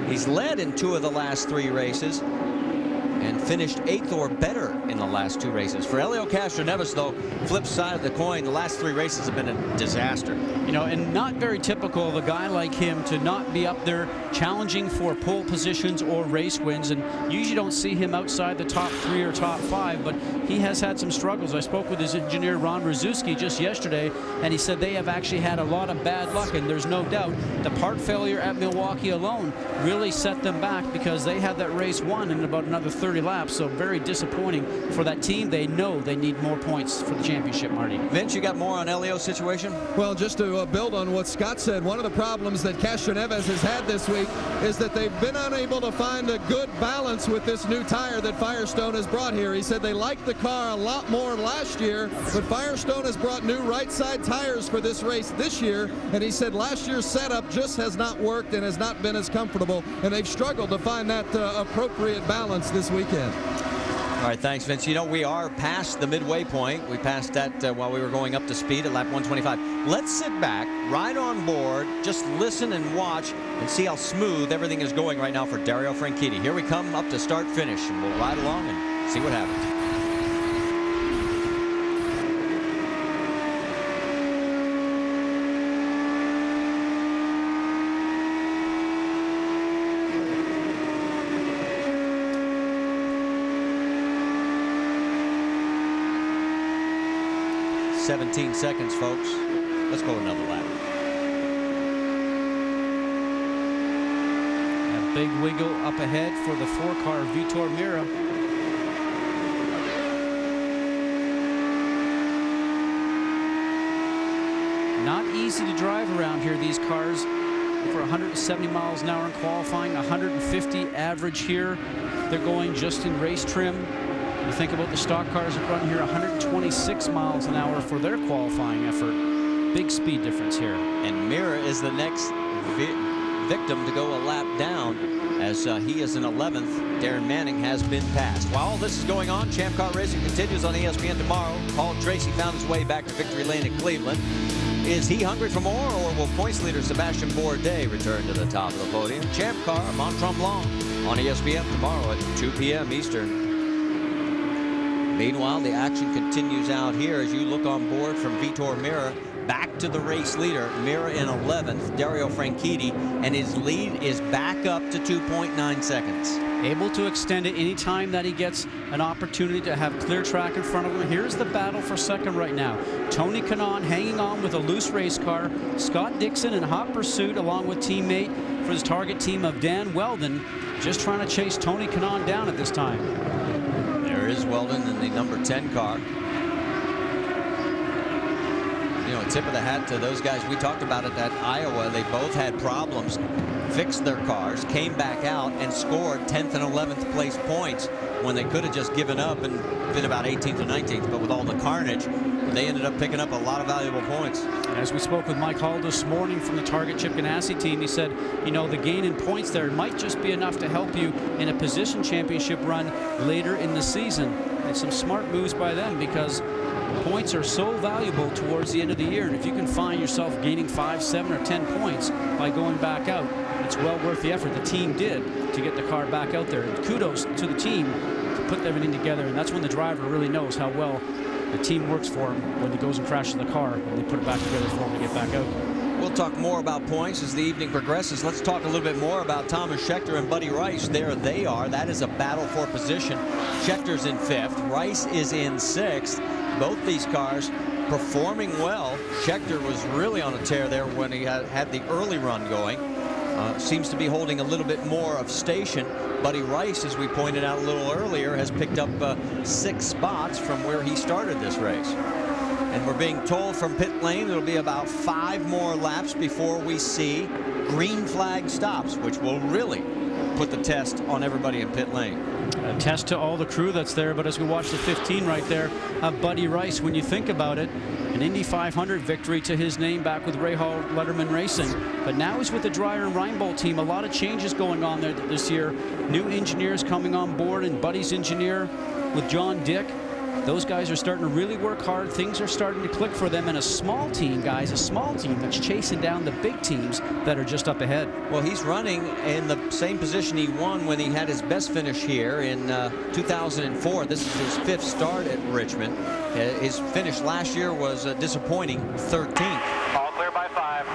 He's led in 2 of the last 3 races and finished 8th or better in the last 2 races. For Elio Castroneves, though, flip side of the coin, the last 3 races have been a disaster. You know, and not very typical of a guy like him to not be up there challenging for pole positions or race wins. And usually don't see him outside the top 3 or top 5, but he has had some struggles. I spoke with his engineer, Ron Rzuski, just yesterday, and he said they have actually had a lot of bad luck, and there's no doubt the part failure at Milwaukee alone really set them back because they had that race won in about another 30 laps. So very disappointing for that team. They know they need more points for the championship, Marty. Vince, you got more on Elio's situation? Well, just to build on what Scott said, one of the problems that Castroneves has had this week is that they've been unable to find a good balance with this new tire that Firestone has brought here. He said they liked the car a lot more last year, but Firestone has brought new right side tires for this race this year, and he said last year's setup just has not worked and has not been as comfortable, and they've struggled to find that appropriate balance this weekend. All right, thanks, Vince. You know, we are past the midway point. We passed that while we were going up to speed at lap 125. Let's sit back, ride on board, just listen and watch and see how smooth everything is going right now for Dario Franchitti. Here we come up to start finish, and we'll ride along and see what happens. "17 seconds, folks. Let's go another lap." A big wiggle up ahead for the 4-car Vitor Meira. Not easy to drive around here, these cars. For 170 miles an hour in qualifying, 150 average here. They're going just in race trim. You think about the stock cars that run here, 126 miles an hour for their qualifying effort. Big speed difference here. And Meira is the next victim to go a lap down, as he is in 11th. Darren Manning has been passed. While all this is going on, Champ Car Racing continues on ESPN tomorrow. Paul Tracy found his way back to victory lane at Cleveland. Is he hungry for more, or will points leader Sebastian Bourdais return to the top of the podium? Champ Car, Mont Tremblant on ESPN tomorrow at 2 p.m. Eastern. Meanwhile, the action continues out here as you look on board from Vitor Meira back to the race leader. Meira in 11th, Dario Franchitti, and his lead is back up to 2.9 seconds. Able to extend it anytime that he gets an opportunity to have clear track in front of him. Here's the battle for second right now. Tony Kanaan hanging on with a loose race car. Scott Dixon in hot pursuit along with teammate for his target team of Dan Weldon, just trying to chase Tony Kanaan down at this time. There is Weldon in the number 10 car. You know, a tip of the hat to those guys. We talked about it at Iowa. They both had problems, fixed their cars, came back out, and scored 10th and 11th place points when they could have just given up and been about 18th or 19th. But with all the carnage, they ended up picking up a lot of valuable points. As we spoke with Mike Hall this morning from the Target Chip Ganassi team, he said, you know, the gain in points there might just be enough to help you in a position championship run later in the season. And some smart moves by them, because points are so valuable towards the end of the year. And if you can find yourself gaining 5, 7, or 10 points by going back out, it's well worth the effort the team did to get the car back out there. And kudos to the team to put everything together. And that's when the driver really knows how well the team works for him when he goes and crashes the car, and they put it back together for him to get back out. We'll talk more about points as the evening progresses. Let's talk a little bit more about Thomas Scheckter and Buddy Rice. There they are. That is a battle for position. Scheckter's in 5th. Rice is in 6th. Both these cars performing well. Scheckter was really on a tear there when he had the early run going. Seems to be holding a little bit more of station. Buddy Rice, as we pointed out a little earlier, has picked up 6 spots from where he started this race. And we're being told from pit lane it'll be about 5 more laps before we see green flag stops, which will really put the test on everybody in pit lane. A test to all the crew that's there, but as we watch the 15 right there of Buddy Rice, when you think about it, an Indy 500 victory to his name back with Ray Hall Letterman Racing, but now he's with the Dreyer and Reinbold team. A lot of changes going on there this year. New engineers coming on board, and Buddy's engineer with John Dick. Those guys are starting to really work hard. Things are starting to click for them, and a small team, guys, a small team that's chasing down the big teams that are just up ahead. Well, he's running in the same position he won when he had his best finish here in 2004. This is his 5th start at Richmond. His finish last year was disappointing, 13th. All clear by 5.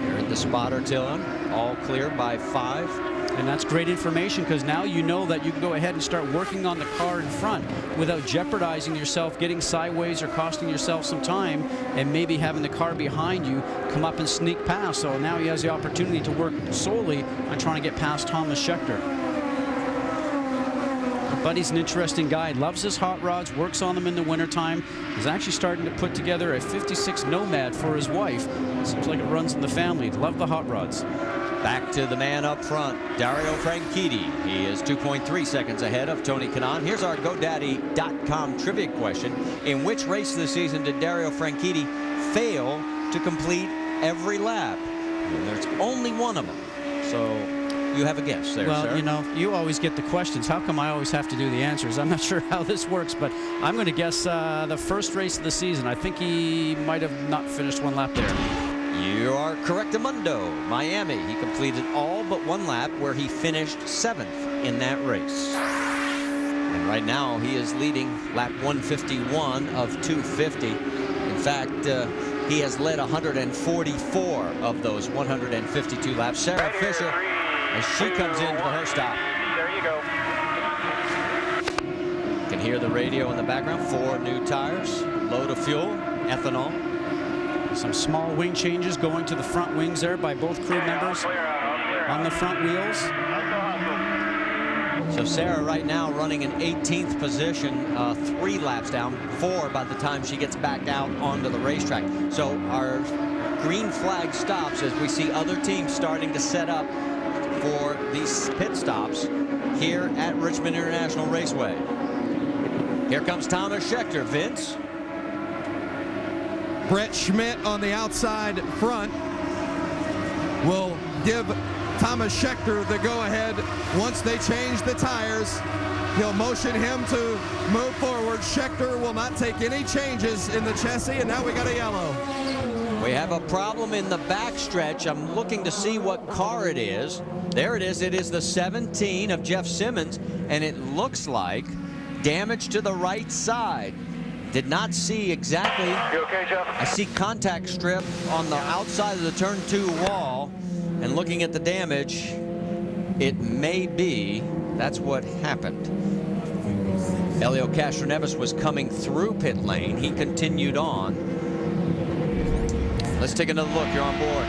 Here at the spotter Tillon, all clear by 5. And that's great information, because now you know that you can go ahead and start working on the car in front without jeopardizing yourself, getting sideways or costing yourself some time, and maybe having the car behind you come up and sneak past. So now he has the opportunity to work solely on trying to get past Thomas Scheckter. Buddy's an interesting guy. Loves his hot rods, works on them in the wintertime. He's actually starting to put together a 56 Nomad for his wife. Seems like it runs in the family. Love the hot rods. Back to the man up front, Dario Franchitti. He is 2.3 seconds ahead of Tony Kanaan. Here's our GoDaddy.com trivia question. In which race this season did Dario Franchitti fail to complete every lap? And there's only one of them. So you have a guess there, well, sir. You know, you always get the questions. How come I always have to do the answers? I'm not sure how this works, but I'm going to guess the first race of the season. I think he might have not finished one lap there. You are correctamundo. Miami. He completed all but one lap, where he finished 7th in that race. And right now he is leading lap 151 of 250. In fact, he has led 144 of those 152 laps. Sarah Fisher, as she comes in for her stop. There you go. You can hear the radio in the background. 4 new tires, load of fuel, ethanol. Some small wing changes going to the front wings there by both crew members on the front wheels. So Sarah right now running in 18th position, 3 laps down, 4 by the time she gets back out onto the racetrack. So our green flag stops as we see other teams starting to set up for these pit stops here at Richmond International Raceway. Here comes Thomas Scheckter. Vince? Brett Schmidt on the outside front will give Thomas Scheckter the go-ahead once they change the tires. He'll motion him to move forward. Scheckter will not take any changes in the chassis, and now we got a yellow. We have a problem in the backstretch. I'm looking to see what car it is. There it is. It is the 17 of Jeff Simmons, and it looks like damage to the right side. Did not see exactly. You okay, Jeff? I see contact strip on the outside of the turn 2 wall, and looking at the damage, it may be that's what happened. Elio Castroneves was coming through pit lane. He continued on. Let's take another look. You're on board.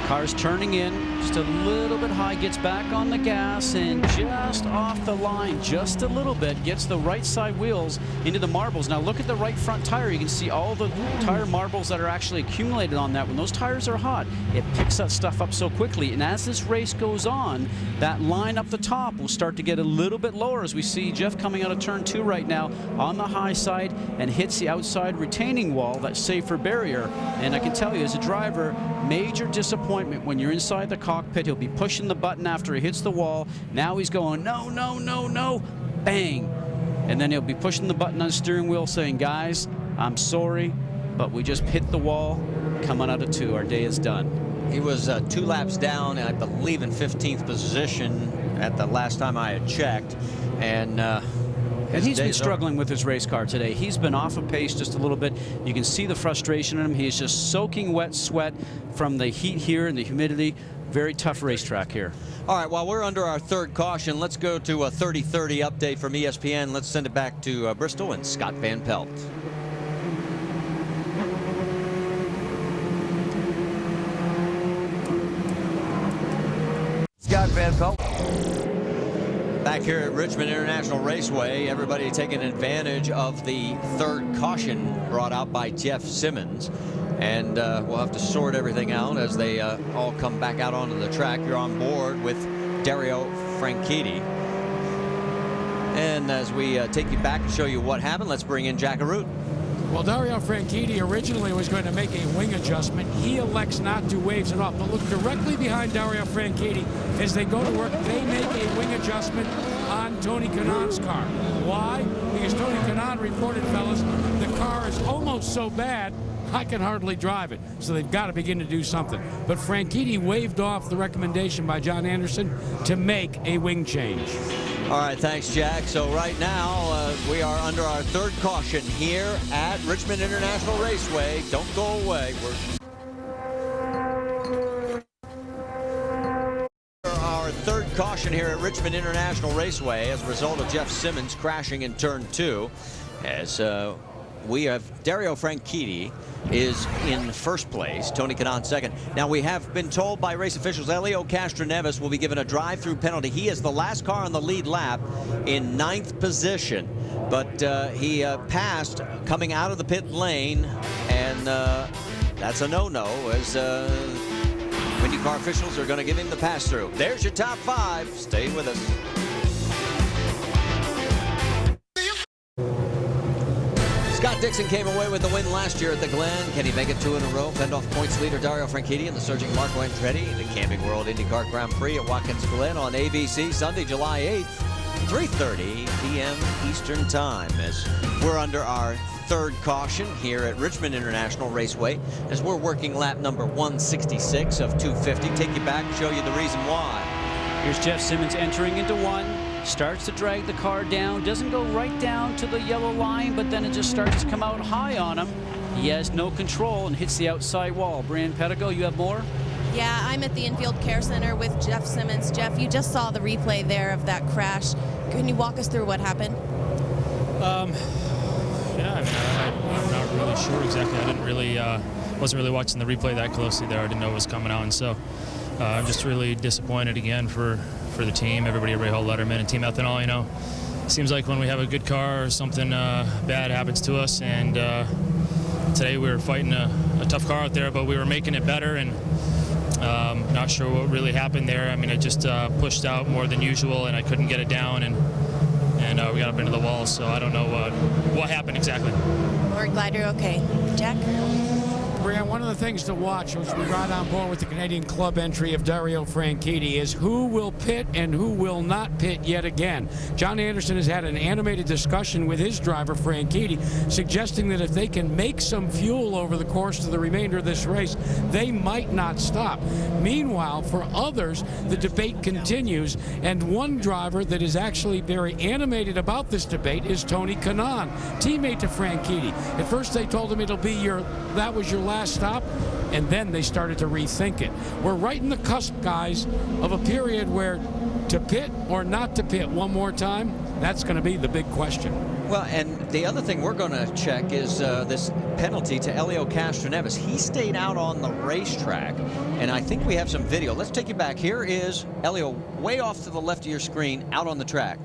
Car's turning in just a little bit high, gets back on the gas, and just off the line just a little bit, gets the right side wheels into the marbles. Now look at the right front tire. You can see all the tire marbles that are actually accumulated on that. When those tires are hot, it picks that stuff up so quickly, and as this race goes on, that line up the top will start to get a little bit lower, as we see Jeff coming out of turn 2 right now on the high side and hits the outside retaining wall, that safer barrier. And I can tell you, as a driver, major disappointment when you're inside the cockpit. He'll be pushing the button after he hits the wall. Now he's going, no, no, no, no, bang. And then he'll be pushing the button on the steering wheel saying, guys, I'm sorry, but we just hit the wall. Coming out of 2, our day is done. He was 2 laps down, I believe, in 15th position at the last time I had checked. And And he's been days struggling with his race car today. He's been off of pace just a little bit. You can see the frustration in him. He is just soaking wet sweat from the heat here and the humidity. Very tough racetrack here. All right, while we're under our third caution, let's go to a 30-30 update from ESPN. Let's send it back to Bristol and Scott Van Pelt. Scott Van Pelt. Back here at Richmond International Raceway, everybody taking advantage of the third caution brought out by Jeff Simmons. And we'll have to sort everything out as they all come back out onto the track. You're on board with Dario Franchitti. And as we take you back and show you what happened, let's bring in Jack Arute. Well, Dario Franchitti originally was going to make a wing adjustment. He elects not to, waves it off. But look directly behind Dario Franchitti as they go to work. They make a wing adjustment on Tony Kanaan's car. Why? Because Tony Kanaan reported, fellas, the car is almost so bad I can hardly drive it. So they've got to begin to do something. But Franchitti waved off the recommendation by John Anderson to make a wing change. All right, thanks, Jack. So right now, we are under our third caution here at Richmond International Raceway. Don't go away. Our third caution here at Richmond International Raceway as a result of Jeff Simmons crashing in turn 2. As we have Dario Franchitti is in first place, Tony Kanaan second. Now we have been told by race officials Elio Castroneves will be given a drive-through penalty. He is the last car on the lead lap in 9th position, but he passed coming out of the pit lane, and that's a no-no as Indycar officials are going to give him the pass-through. There's your top 5. Stay with us. Scott Dixon came away with the win last year at the Glen. Can he make it 2 in a row? Fend off points leader Dario Franchitti and the surging Marco Andretti. The Camping World IndyCar Grand Prix at Watkins Glen on ABC Sunday, July 8th, 3:30 p.m. Eastern Time. As we're under our third caution here at Richmond International Raceway, as we're working lap number 166 of 250. Take you back and show you the reason why. Here's Jeff Simmons entering into 1. Starts to drag the car down, doesn't go right down to the yellow line, but then it just starts to come out high on him. He has no control and hits the outside wall. Brian Pedigo, you have more? Yeah, I'm at the Infield Care Center with Jeff Simmons. Jeff, you just saw the replay there of that crash. Can you walk us through what happened? Yeah, I mean, I'm not really sure exactly. I didn't really, wasn't really watching the replay that closely there. I didn't know it was coming out, and so I'm just really disappointed again for the team, everybody at Rahal Letterman and Team Ethanol. You know, it seems like when we have a good car or something bad happens to us, and today we were fighting a tough car out there, but we were making it better, and not sure what really happened there. I mean, it just pushed out more than usual, and I couldn't get it down, and we got up into the wall, so I don't know what happened exactly. We're glad you're okay. Jack? Brian, one of the things to watch as we ride on board with the Canadian Club entry of Dario Franchitti is who will pit and who will not pit yet again. John Anderson has had an animated discussion with his driver, Franchitti, suggesting that if they can make some fuel over the course of the remainder of this race, they might not stop. Meanwhile, for others, the debate continues, and one driver that is actually very animated about this debate is Tony Kanaan, teammate to Franchitti. At first they told him that was your last stop, and then they started to rethink it. We're right in the cusp, guys, of a period where to pit or not to pit one more time, that's going to be the big question. Well, and the other thing we're going to check is this penalty to Elio Castroneves. He stayed out on the racetrack, and I think we have some video. Let's take you back. Here is Elio way off to the left of your screen out on the track.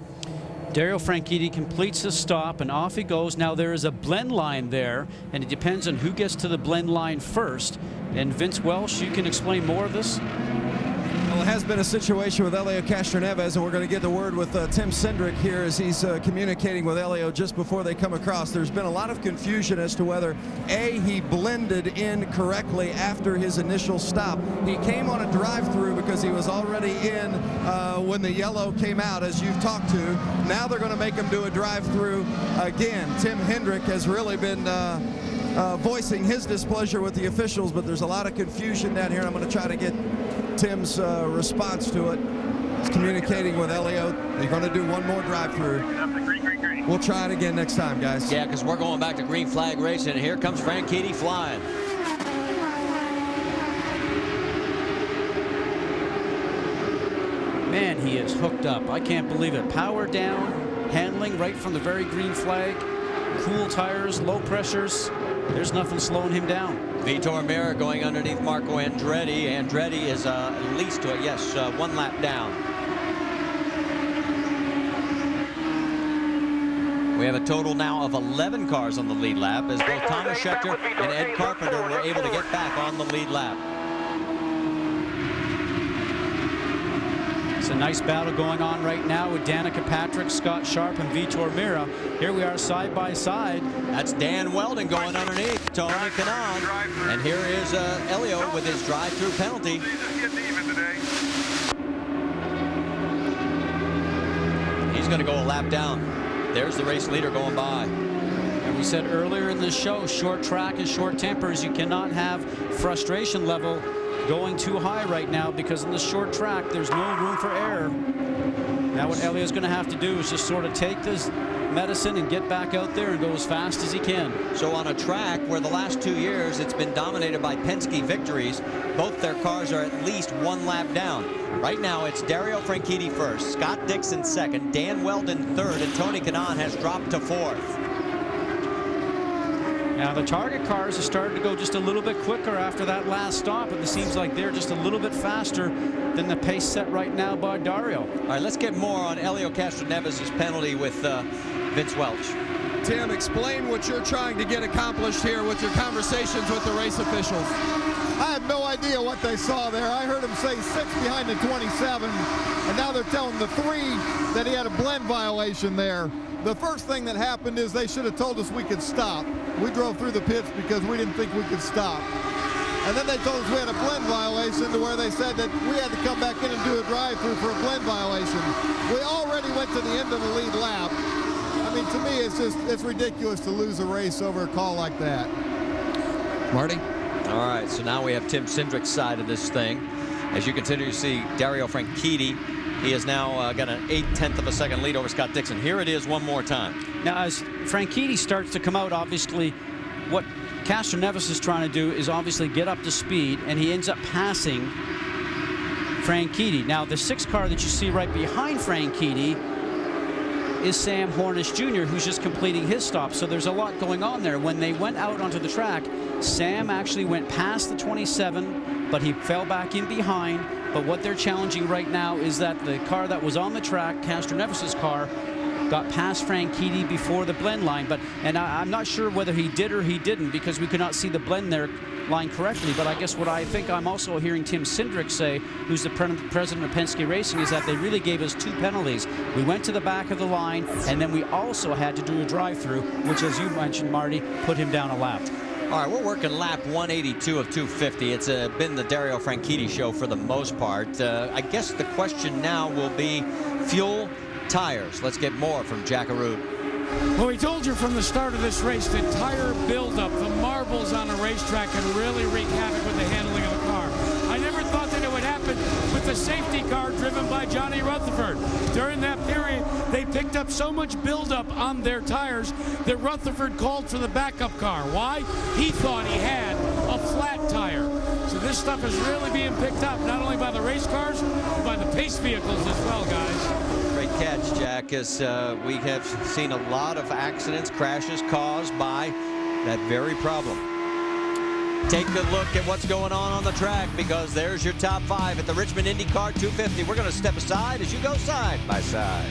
Dario Franchitti completes his stop, and off he goes. Now there is a blend line there, and it depends on who gets to the blend line first. And Vince Welsh, you can explain more of this? Well, it has been a situation with Elio Castroneves, and we're going to get the word with Tim Cindric here as he's communicating with Elio just before they come across. There's been a lot of confusion as to whether, A, he blended in correctly after his initial stop. He came on a drive-through because he was already in when the yellow came out, as you've talked to. Now they're going to make him do a drive-through again. Tim Hendrick has really been voicing his displeasure with the officials, but there's a lot of confusion down here. I'm going to try to get Tim's response to it. He's communicating with Elio. They're going to do one more drive-through. We'll try it again next time, guys. Yeah, because we're going back to green flag racing. And here comes Franchitti flying. Man, he is hooked up. I can't believe it. Power down, handling right from the very green flag. Cool tires, low pressures. There's nothing slowing him down. Vitor Meira going underneath Marco Andretti. Andretti is at least, one lap down. We have a total now of 11 cars on the lead lap as both Thomas Scheckter and Ed Carpenter were able to get back on the lead lap. It's a nice battle going on right now with Danica Patrick, Scott Sharp, and Vitor Meira. Here we are side by side. That's Dan Weldon going underneath Tony Kanaan. And here is Elio with his drive-through penalty. He's going to go a lap down. There's the race leader going by. And we said earlier in the show, short track and short tempers, you cannot have frustration level going too high right now, because in the short track there's no room for error. Now what Elio's going to have to do is just sort of take this medicine and get back out there and go as fast as he can. So on a track where the last 2 years it's been dominated by Penske victories, both their cars are at least one lap down. Right now it's Dario Franchitti first, Scott Dixon second, Dan Weldon third, and Tony Kanaan has dropped to fourth. Now the target cars have started to go just a little bit quicker after that last stop, and it seems like they're just a little bit faster than the pace set right now by Dario. All right, let's get more on Helio Castroneves' penalty with Vince Welch. Tim, explain what you're trying to get accomplished here with your conversations with the race officials. I have no idea what they saw there. I heard him say 6 behind the 27, and now they're telling the 3 that he had a blend violation there. The first thing that happened is they should have told us we could stop. We drove through the pits because we didn't think we could stop. And then they told us we had a blend violation, to where they said that we had to come back in and do a drive-through for a blend violation. We already went to the end of the lead lap. I mean, to me, it's ridiculous to lose a race over a call like that. Marty? All right, so now we have Tim Cindric's side of this thing. As you continue to see Dario Franchitti, he has now got an 0.8 of a second lead over Scott Dixon. Here it is one more time. Now, as Franchitti starts to come out, obviously, what Castroneves is trying to do is obviously get up to speed, and he ends up passing Franchitti. Now, the 6 car that you see right behind Franchitti is Sam Hornish Jr., who's just completing his stop. So there's a lot going on there. When they went out onto the track, Sam actually went past the 27, but he fell back in behind. But what they're challenging right now is that the car that was on the track, Castroneves' car, got past Franchitti before the blend line. And I'm not sure whether he did or he didn't, because we could not see the blend there line correctly. But I guess what I think I'm also hearing Tim Cindric say, who's the president of Penske Racing, is that they really gave us 2 penalties. We went to the back of the line, and then we also had to do a drive-through, which, as you mentioned, Marty, put him down a lap. All right, we're working lap 182 of 250. It's been the Dario Franchitti show for the most part. I guess the question now will be fuel, tires. Let's get more from Jack Arute. Well, we told you from the start of this race that tire buildup, the marbles on a racetrack, can really wreak havoc with the handling of a car. I never thought that it would happen with the safety car driven by Johnny Rutherford. During that period, they picked up so much buildup on their tires that Rutherford called for the backup car. Why? He thought he had a flat tire. So this stuff is really being picked up, not only by the race cars, but by the pace vehicles as well, guys. Great catch, Jack, as we have seen a lot of accidents, crashes caused by that very problem. Take a look at what's going on the track, because there's your top 5 at the Richmond Indycar 250. We're going to step aside as you go side by side.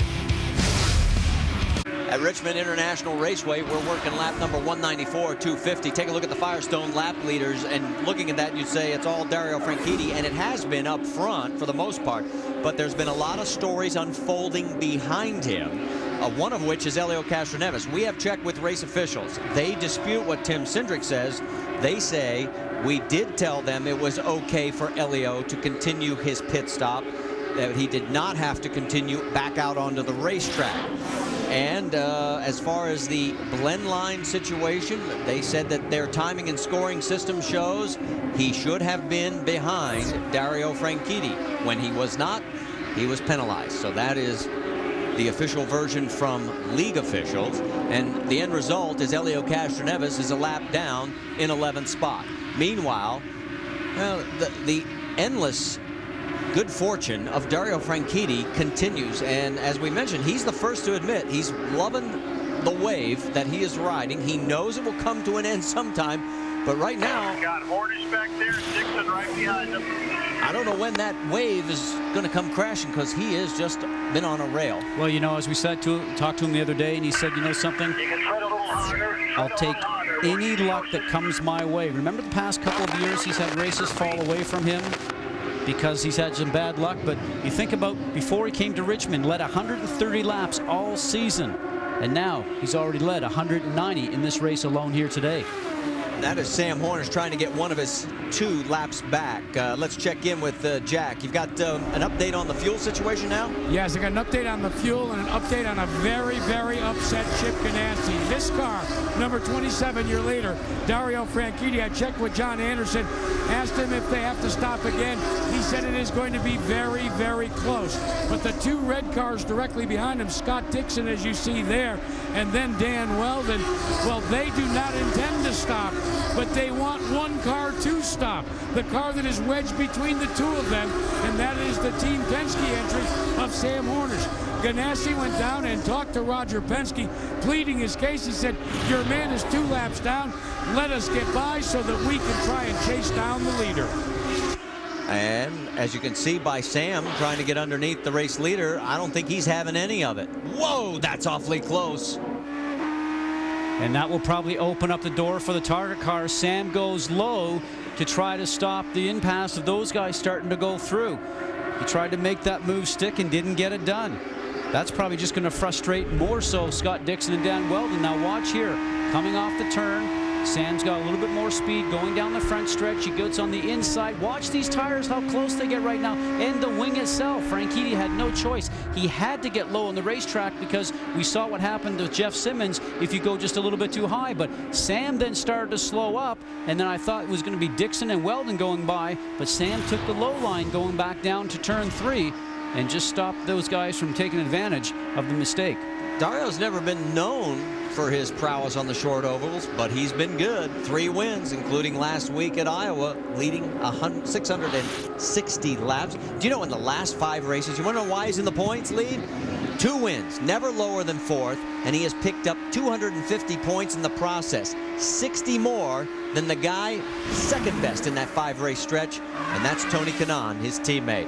At Richmond International Raceway, we're working lap number 194, 250. Take a look at the Firestone lap leaders, and looking at that, you'd say it's all Dario Franchitti, and it has been up front for the most part. But there's been a lot of stories unfolding behind him, one of which is Helio Castroneves. We have checked with race officials. They dispute what Tim Cindric says. They say we did tell them it was okay for Helio to continue his pit stop, that he did not have to continue back out onto the racetrack. And as far as the blend line situation, they said that their timing and scoring system shows he should have been behind Dario Franchitti. When he was not, he was penalized. So that is the official version from league officials. And the end result is Helio Castroneves is a lap down in 11th spot. Meanwhile, well, the endless good fortune of Dario Franchitti continues. And as we mentioned, he's the first to admit he's loving the wave that he is riding. He knows it will come to an end sometime. But right now, got Hornish back there, Dixon right behind him. I don't know when that wave is going to come crashing, because he has just been on a rail. Well, you know, as we said talked to him the other day, and he said, you know something, I'll take any luck that comes my way. Remember the past couple of years he's had races fall away from him because he's had some bad luck. But you think about before he came to Richmond, led 130 laps all season. And now he's already led 190 in this race alone here today. That is Sam Hornish trying to get one of his 2 laps back. Let's check in with Jack. You've got an update on the fuel situation now? Yes, I got an update on the fuel and an update on a very, very upset Chip Ganassi. This car, number 27, your leader, Dario Franchitti. I checked with John Anderson, asked him if they have to stop again. He said it is going to be very, very close. But the 2 red cars directly behind him, Scott Dixon, as you see there, and then Dan Weldon, well, they do not intend to stop, but they want one car to stop. The car that is wedged between the 2 of them, and that is the Team Penske entry of Sam Hornish. Ganassi went down and talked to Roger Penske, pleading his case. He said, your man is 2 laps down. Let us get by so that we can try and chase down the leader. And as you can see by Sam trying to get underneath the race leader, I don't think he's having any of it. Whoa, that's awfully close. And that will probably open up the door for the target car. Sam goes low to try to stop the impasse of those guys starting to go through. He tried to make that move stick and didn't get it done. That's probably just going to frustrate more so Scott Dixon and Dan Weldon. Now watch here, coming off the turn. Sam's got a little bit more speed going down the front stretch. He gets on the inside. Watch these tires, how close they get right now. And the wing itself. Franchitti had no choice. He had to get low on the racetrack because we saw what happened to Jeff Simmons if you go just a little bit too high. But Sam then started to slow up, and then I thought it was going to be Dixon and Weldon going by, but Sam took the low line going back down to turn 3 and just stopped those guys from taking advantage of the mistake. Dario's never been known for his prowess on the short ovals, but he's been good. 3 wins, including last week at Iowa, leading 660 laps. Do you know in the last 5 races, you want to know why he's in the points lead? 2 wins, never lower than 4th, and he has picked up 250 points in the process, 60 more than the guy second best in that 5-race stretch, and that's Tony Kanaan, his teammate.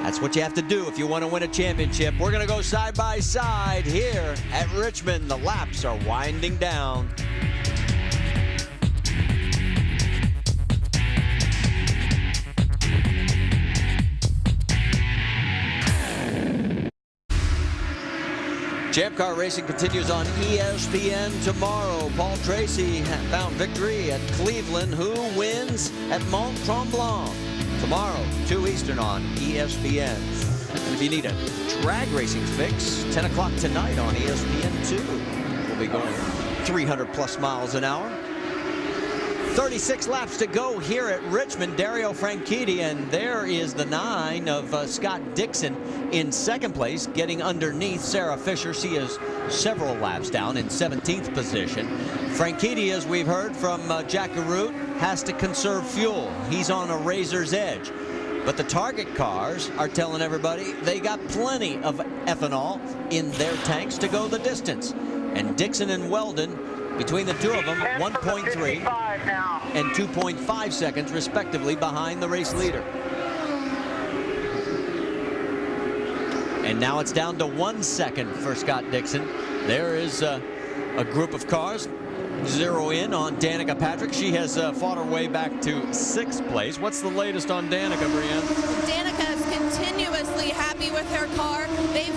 That's what you have to do if you want to win a championship. We're going to go side by side here at Richmond. The laps are winding down. Champ Car racing continues on ESPN tomorrow. Paul Tracy found victory at Cleveland. Who wins at Mont Tremblant? Tomorrow, 2 Eastern on ESPN. And if you need a drag racing fix, 10 o'clock tonight on ESPN2. We'll be going 300 plus miles an hour. 36 laps to go here at Richmond. Dario Franchitti, and there is the 9 of Scott Dixon in second place, getting underneath Sarah Fisher. She is several laps down in 17th position. Franchitti, as we've heard from Jack Garout, has to conserve fuel. He's on a razor's edge. But the target cars are telling everybody they got plenty of ethanol in their tanks to go the distance. And Dixon and Weldon, between the 2 of them, 1.3 and 2.5 seconds respectively behind the race leader. And now it's down to 1 second for Scott Dixon. There is a group of cars zero in on Danica Patrick. She has fought her way back to 6th place. What's the latest on Danica, Brianne? Danica is continuously happy with her car. They've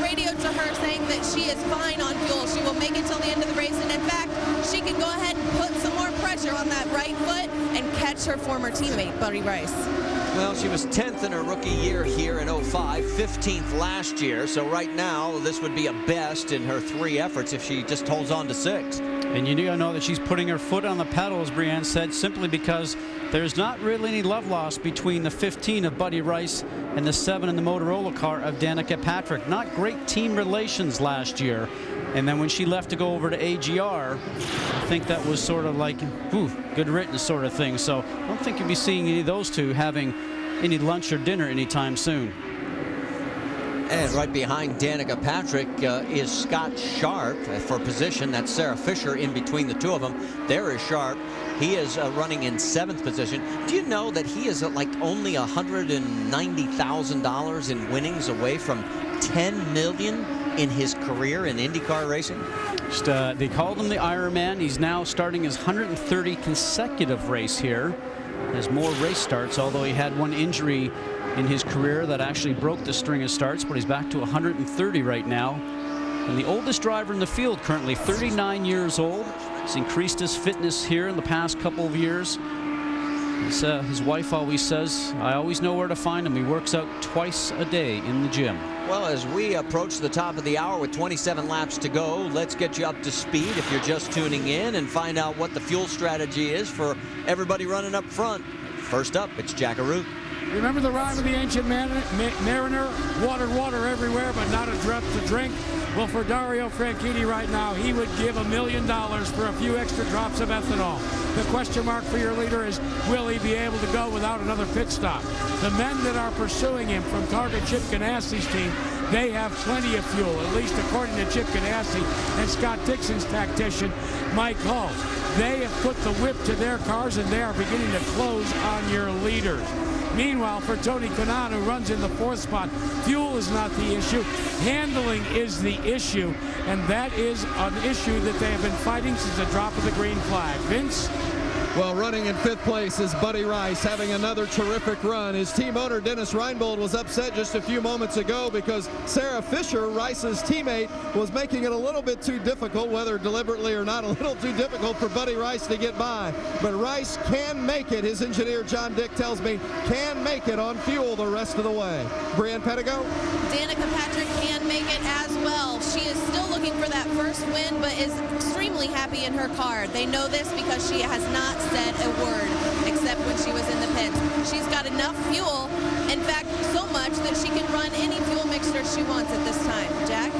radioed to her saying that she is fine on fuel. She will make it till the end of the race, and in fact, she can go ahead and put some more pressure on that right foot and catch her former teammate, Buddy Rice. Well, she was 10th in her rookie year here in 05, 15th last year. So right now, this would be a best in her 3 efforts if she just holds on to 6th. And you need to know that she's putting her foot on the pedal, as Brianne said, simply because there's not really any love lost between the 15 of Buddy Rice and the 7 in the Motorola car of Danica Patrick. Not great team relations last year. And then when she left to go over to AGR, I think that was sort of like, ooh, good riddance sort of thing. So I don't think you'll be seeing any of those two having any lunch or dinner anytime soon. And right behind Danica Patrick is Scott Sharp for position. That's Sarah Fisher in between the two of them. There is Sharp. He is running in 7th position. Do you know that he is like only $190,000 in winnings away from $10 million in his career in IndyCar racing? They called him the Ironman. He's now starting his 130 consecutive race here. Has more race starts, although he had one injury in his career that actually broke the string of starts, but he's back to 130 right now. And the oldest driver in the field currently, 39 years old. He's increased his fitness here in the past couple of years. His wife always says, I always know where to find him. He works out twice a day in the gym. Well, as we approach the top of the hour with 27 laps to go, let's get you up to speed if you're just tuning in and find out what the fuel strategy is for everybody running up front. First up, it's Jack Arute. Remember the rhyme of the ancient mariner? Water everywhere, but not a drop to drink. Well, for Dario Franchitti right now, he would give $1 million for a few extra drops of ethanol. The question mark for your leader is, will he be able to go without another pit stop? The men that are pursuing him from Target Chip Ganassi's team, they have plenty of fuel, at least according to Chip Ganassi and Scott Dixon's tactician, Mike Hull. They have put the whip to their cars, and they are beginning to close on your leaders. Meanwhile, for Tony Kanaan, who runs in the 4th spot, fuel is not the issue. Handling is the issue, and that is an issue that they have been fighting since the drop of the green flag. Vince? Well, running in 5th place is Buddy Rice, having another terrific run. His team owner, Dennis Reinbold, was upset just a few moments ago because Sarah Fisher, Rice's teammate, was making it a little bit too difficult, whether deliberately or not, a little too difficult for Buddy Rice to get by. But Rice can make it, his engineer, John Dick, tells me, can make it on fuel the rest of the way. Brianne Pettigo? Danica Patrick can make it as well. She is still looking for that first win, but is extremely happy in her car. They know this because she has not said a word except when she was in the pits. She's got enough fuel, in fact, so much that she can run any fuel mixture she wants at this time. Jack?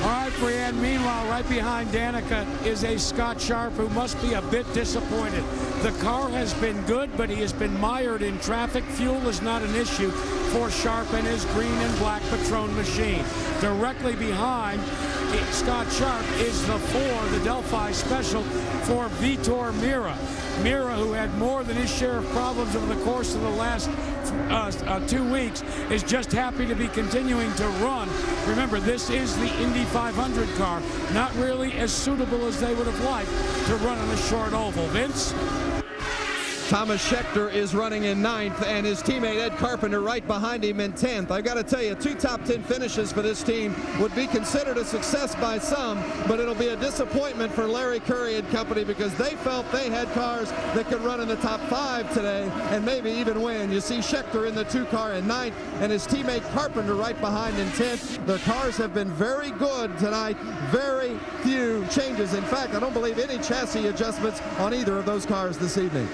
All right, Brianne. Meanwhile, right behind Danica is a Scott Sharp who must be a bit disappointed. The car has been good, but he has been mired in traffic. Fuel is not an issue for Sharp and his green and black Patron machine. Directly behind Scott Sharp is the 4, the Delphi Special for Vitor Mira. Mira, who had more than his share of problems over the course of the last 2 weeks, is just happy to be continuing to run. Remember, this is the Indy 500 car, not really as suitable as they would have liked to run on a short oval. Vince? Thomas Schechter is running in 9th, and his teammate Ed Carpenter right behind him in 10th. I've got to tell you, 2 top 10 finishes for this team would be considered a success by some, but it'll be a disappointment for Larry Curry and company because they felt they had cars that could run in the top 5 today and maybe even win. You see Schechter in the 2 car in 9th, and his teammate Carpenter right behind in 10th. Their cars have been very good tonight. Very few changes. In fact, I don't believe any chassis adjustments on either of those cars this evening.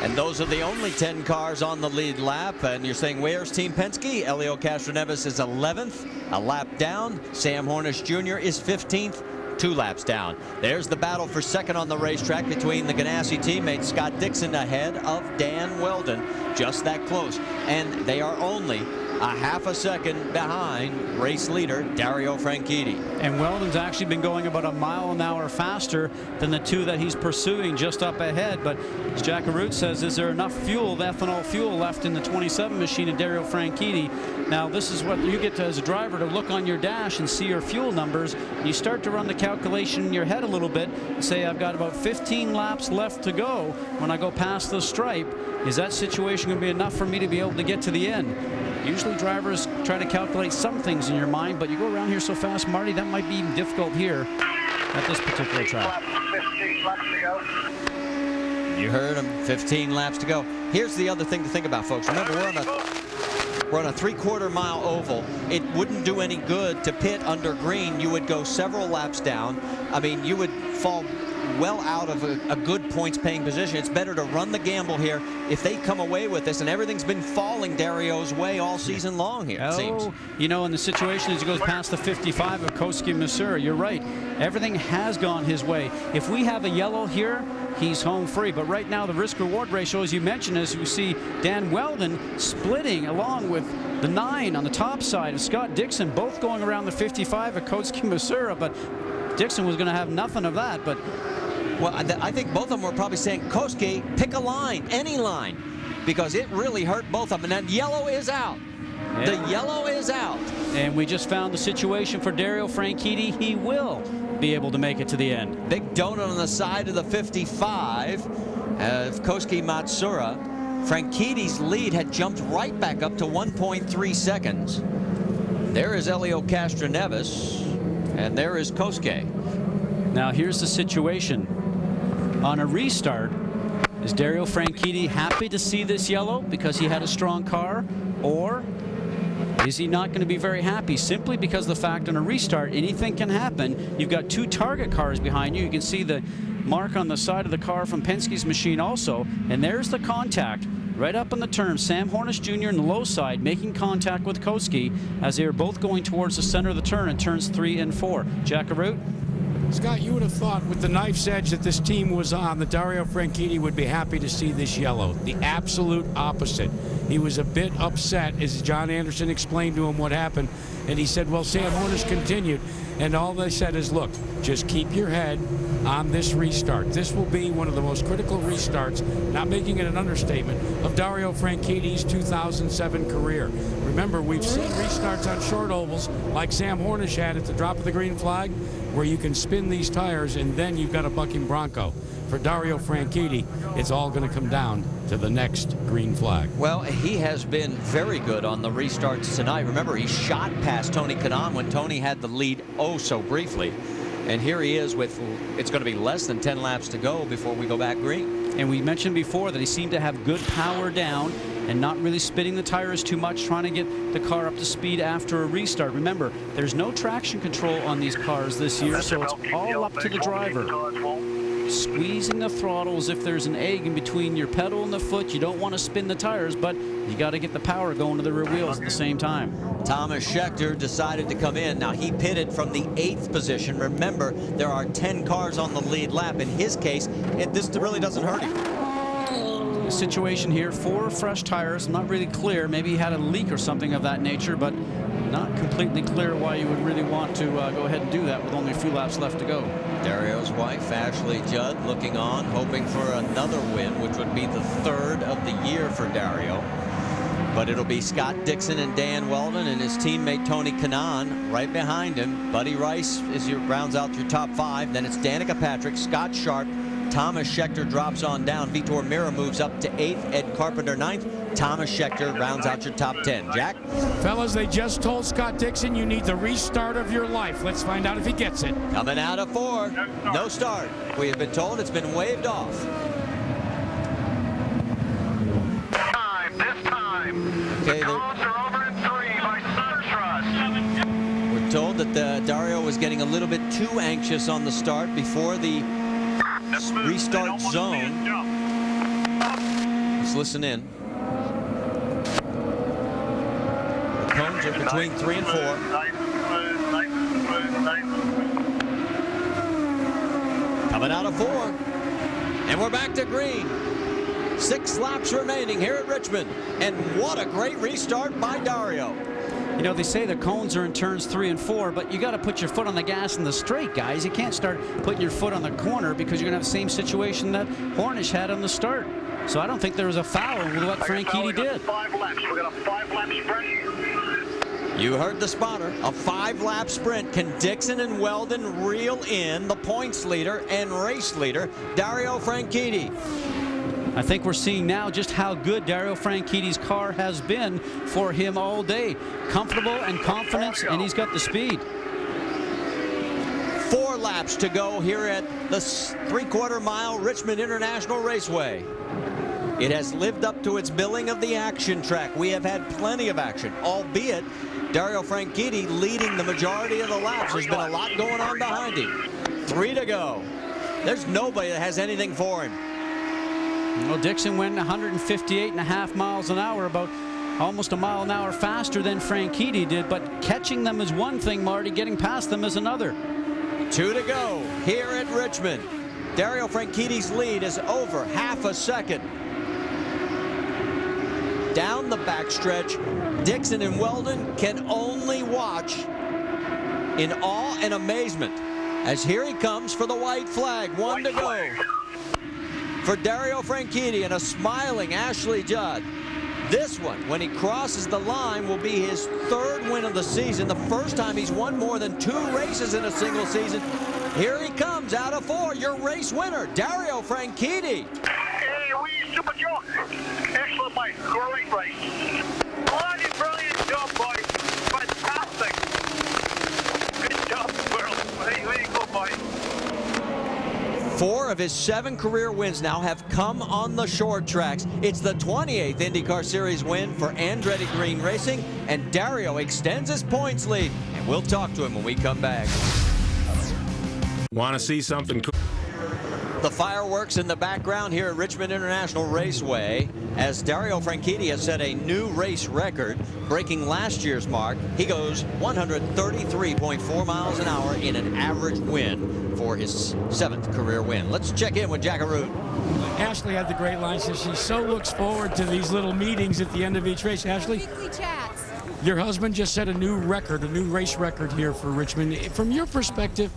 And those are the only 10 cars on the lead lap. And you're saying, where's Team Penske? Elio Castroneves is 11th, a lap down. Sam Hornish Jr. is 15th, 2 laps down. There's the battle for second on the racetrack between the Ganassi teammates. Scott Dixon ahead of Dan Weldon, just that close. And they are only a half a second behind race leader Dario Franchitti. And Weldon's actually been going about a mile an hour faster than the 2 that he's pursuing just up ahead. But as Jack Arute says, is there enough fuel, ethanol fuel, left in the 27 machine of Dario Franchitti? Now, this is what you get to, as a driver, to look on your dash and see your fuel numbers. You start to run the calculation in your head a little bit and say, I've got about 15 laps left to go when I go past the stripe. Is that situation going to be enough for me to be able to get to the end? Usually drivers try to calculate some things in your mind, but you go around here so fast, Marty, that might be even difficult here at this particular track. 15 laps to go. You heard him, 15 laps to go. Here's the other thing to think about, folks. Remember, we're on a 3/4 mile oval. It wouldn't do any good to pit under green. You would go several laps down. I mean, you would fall well out of a good points-paying position. It's better to run the gamble here. If they come away with this, and everything's been falling Dario's way all season long here, it seems. You know, in the situation as he goes past the 55 of Koski Missouri, you're right. Everything has gone his way. If we have a yellow here, he's home free. But right now, the risk-reward ratio, as you mentioned, as you see Dan Weldon splitting along with the 9 on the top side of Scott Dixon, both going around the 55 of Koski Missouri, but Dixon was going to have nothing of that. But well, I think both of them were probably saying, Koski, pick a line, any line, because it really hurt both of them. And then yellow is out. Yeah. The yellow is out. And we just found the situation for Dario Franchitti. He will be able to make it to the end. Big donut on the side of the 55 of Koski Matsura. Franchitti's lead had jumped right back up to 1.3 seconds. There is Elio Castroneves, and there is Koski. Now here's the situation. On a restart, is Dario Franchitti happy to see this yellow because he had a strong car, or is he not going to be very happy simply because of the fact on a restart anything can happen? You've got 2 target cars behind you. You can see the mark on the side of the car from Penske's machine also, and there's the contact right up on the turn. Sam Hornish Jr. in the low side making contact with Koski as they are both going towards the center of the turn in turns 3 and 4. Jack Arute? Scott, you would have thought with the knife's edge that this team was on, that Dario Franchitti would be happy to see this yellow. The absolute opposite. He was a bit upset as John Anderson explained to him what happened, and he said, well, Sam Hornish continued, and all they said is, look, just keep your head on this restart. This will be one of the most critical restarts, not making it an understatement, of Dario Franchitti's 2007 career. Remember, we've seen restarts on short ovals like Sam Hornish had at the drop of the green flag, where you can spin these tires and then you've got a bucking Bronco. For Dario Franchitti, it's all going to come down to the next green flag. Well, he has been very good on the restarts tonight. Remember, he shot past Tony Kanaan when Tony had the lead oh so briefly. And here he is with, it's going to be less than 10 laps to go before we go back green. And we mentioned before that he seemed to have good power down and not really spinning the tires too much, trying to get the car up to speed after a restart. Remember, there's no traction control on these cars this year, so it's all up to the driver. Squeezing the throttle as if there's an egg in between your pedal and the foot. You don't want to spin the tires, but you got to get the power going to the rear wheels at the same time. Thomas Schechter decided to come in. Now, he pitted from the 8th position. Remember, there are 10 cars on the lead lap. In his case, this really doesn't hurt him. The situation here, 4 fresh tires, not really clear. Maybe he had a leak or something of that nature, but not completely clear why you would really want to go ahead and do that with only a few laps left to go. Dario's wife, Ashley Judd, looking on, hoping for another win, which would be the 3rd of the year for Dario. But it'll be Scott Dixon and Dan Weldon and his teammate Tony Kanaan right behind him. Buddy Rice rounds out your top 5. Then it's Danica Patrick, Scott Sharp, Thomas Schechter drops on down. Vitor Mira moves up to 8th. Ed Carpenter 9th. Thomas Schechter rounds out your top 10. Jack? Fellas, they just told Scott Dixon you need the restart of your life. Let's find out if he gets it. Coming out of 4. No start. We have been told it's been waved off. This time. Okay, the cones are over in 3 by SunTrust. We're told that Dario was getting a little bit too anxious on the start before the restart zone. Let's listen in. The cones are between 3 and 4. Coming out of 4. And we're back to green. 6 laps remaining here at Richmond. And what a great restart by Dario. You know, they say the cones are in turns 3 and 4, but you got to put your foot on the gas in the straight, guys. You can't start putting your foot on the corner because you're going to have the same situation that Hornish had on the start. So I don't think there was a foul with what Franchitti did. 5 laps. We got a 5-lap sprint. You heard the spotter. A 5-lap sprint. Can Dixon and Weldon reel in the points leader and race leader, Dario Franchitti? I think we're seeing now just how good Dario Franchitti's car has been for him all day. Comfortable and confidence, and he's got the speed. 4 laps to go here at the 3/4 mile Richmond International Raceway. It has lived up to its billing of the action track. We have had plenty of action, albeit Dario Franchitti leading the majority of the laps. There's been a lot going on behind him. 3 to go. There's nobody that has anything for him. Well, Dixon went 158.5 miles an hour, about almost a mile an hour faster than Franchitti did, but catching them is one thing, Marty. Getting past them is another. 2 to go here at Richmond. Dario Franchitti's lead is over half a second. Down the backstretch, Dixon and Weldon can only watch in awe and amazement as here he comes for the white flag. 1 to go for Dario Franchitti and a smiling Ashley Judd. This one, when he crosses the line, will be his 3rd win of the season, the first time he's won more than 2 races in a single season. Here he comes out of 4, your race winner, Dario Franchitti. Hey, we Super Joe. Excellent, mate. Great race. Bloody brilliant job, boy. Fantastic. Good job, girl. Way you go, boy. 4 of his 7 career wins now have come on the short tracks. It's the 28th IndyCar Series win for Andretti Green Racing, and Dario extends his points lead. And we'll talk to him when we come back. Want to see something cool? The fireworks in the background here at Richmond International Raceway as Dario Franchitti has set a new race record, breaking last year's mark. He goes 133.4 miles an hour in an average win for his 7th career win. Let's check in with Jackaroo. Ashley had the great line, says she so looks forward to these little meetings at the end of each race. Ashley? Weekly chats. Your husband just set a new record, a new race record here for Richmond. From your perspective,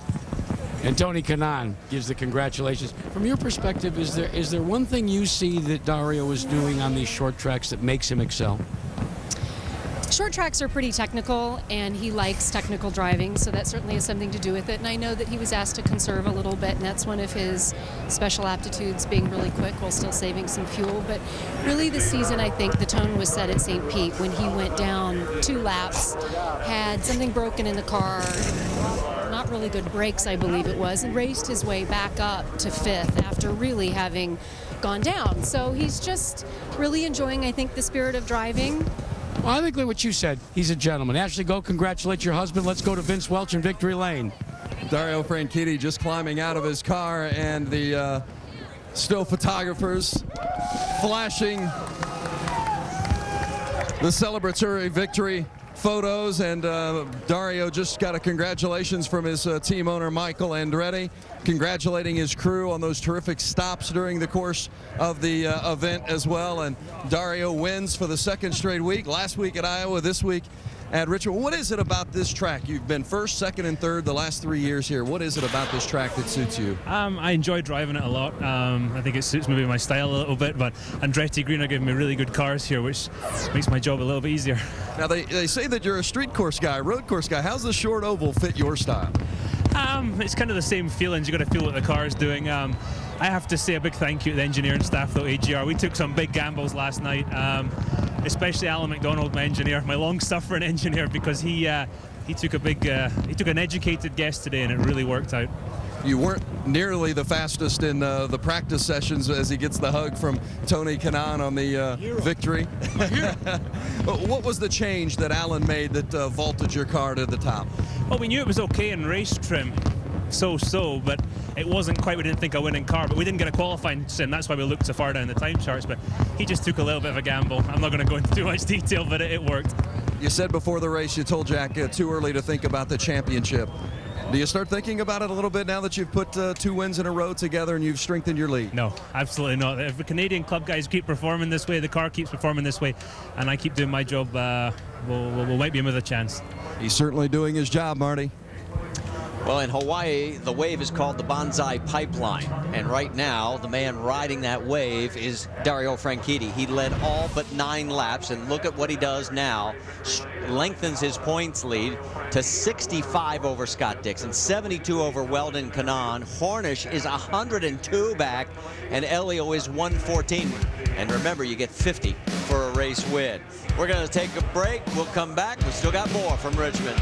and Tony Kanaan gives the congratulations. From your perspective, is there one thing you see that Dario is doing on these short tracks that makes him excel? Short tracks are pretty technical, and he likes technical driving, so that certainly has something to do with it. And I know that he was asked to conserve a little bit, and that's one of his special aptitudes, being really quick while still saving some fuel. But really this season, I think the tone was set at St. Pete when he went down 2 laps, had something broken in the car, not really good brakes, I believe it was, and raced his way back up to 5th after really having gone down. So he's just really enjoying, I think, the spirit of driving. Well, I think like what you said, he's a gentleman. Ashley, go congratulate your husband. Let's go to Vince Welch in victory lane. Dario Franchitti just climbing out of his car, and the still photographers flashing the celebratory victory photos, and Dario just got a congratulations from his team owner Michael Andretti, congratulating his crew on those terrific stops during the course of the event as well. And Dario wins for the 2nd straight week, last week at Iowa, this week at Richmond. What is it about this track? You've been 1st, 2nd, and 3rd the last 3 years here. What is it about this track that suits you? I enjoy driving it a lot. I think it suits maybe my style a little bit, but Andretti Green are giving me really good cars here, which makes my job a little bit easier. Now, they say that you're a street course guy, road course guy. How's the short oval fit your style? It's kind of the same feelings. You got to feel what the car is doing. I have to say a big thank you to the engineering staff, though, AGR. We took some big gambles last night, especially Alan McDonald, my engineer, my long-suffering engineer, because he took an educated guess today, and it really worked out. You weren't nearly the fastest in the practice sessions as he gets the hug from Tony Kanaan on the victory. What was the change that Alan made that vaulted your car to the top? Well, we knew it was okay in race trim, but it wasn't quite. We didn't think a winning car, but we didn't get a qualifying sim. That's why we looked so far down the time charts. But he just took a little bit of a gamble. I'm not going to go into too much detail, but it worked. You said before the race, you told Jack too early to think about the championship. Do you start thinking about it a little bit now that you've put 2 wins in a row together and you've strengthened your lead? No, absolutely not. If the Canadian club guys keep performing this way, the car keeps performing this way, and I keep doing my job, we'll might be in with a chance. He's certainly doing his job, Marty. Well, in Hawaii, the wave is called the Bonsai Pipeline. And right now, the man riding that wave is Dario Franchitti. He led all but 9 laps, and look at what he does now. Lengthens his points lead to 65 over Scott Dixon, 72 over Weldon Kanaan. Hornish is 102 back, and Elio is 114. And remember, you get 50 for a race win. We're going to take a break. We'll come back. We've still got more from Richmond.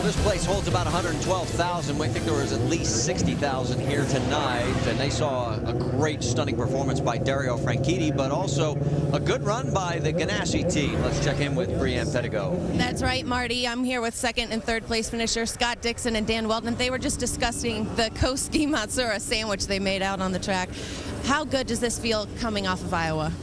This place holds about 112,000. We think there was at least 60,000 here tonight, and they saw a great, stunning performance by Dario Franchitti, but also a good run by the Ganassi team. Let's check in with Brianne Pettigo. That's right, Marty. I'm here with second and third place finishers Scott Dixon and Dan Weldon. They were just discussing the Koski Matsura sandwich they made out on the track. How good does this feel coming off of Iowa?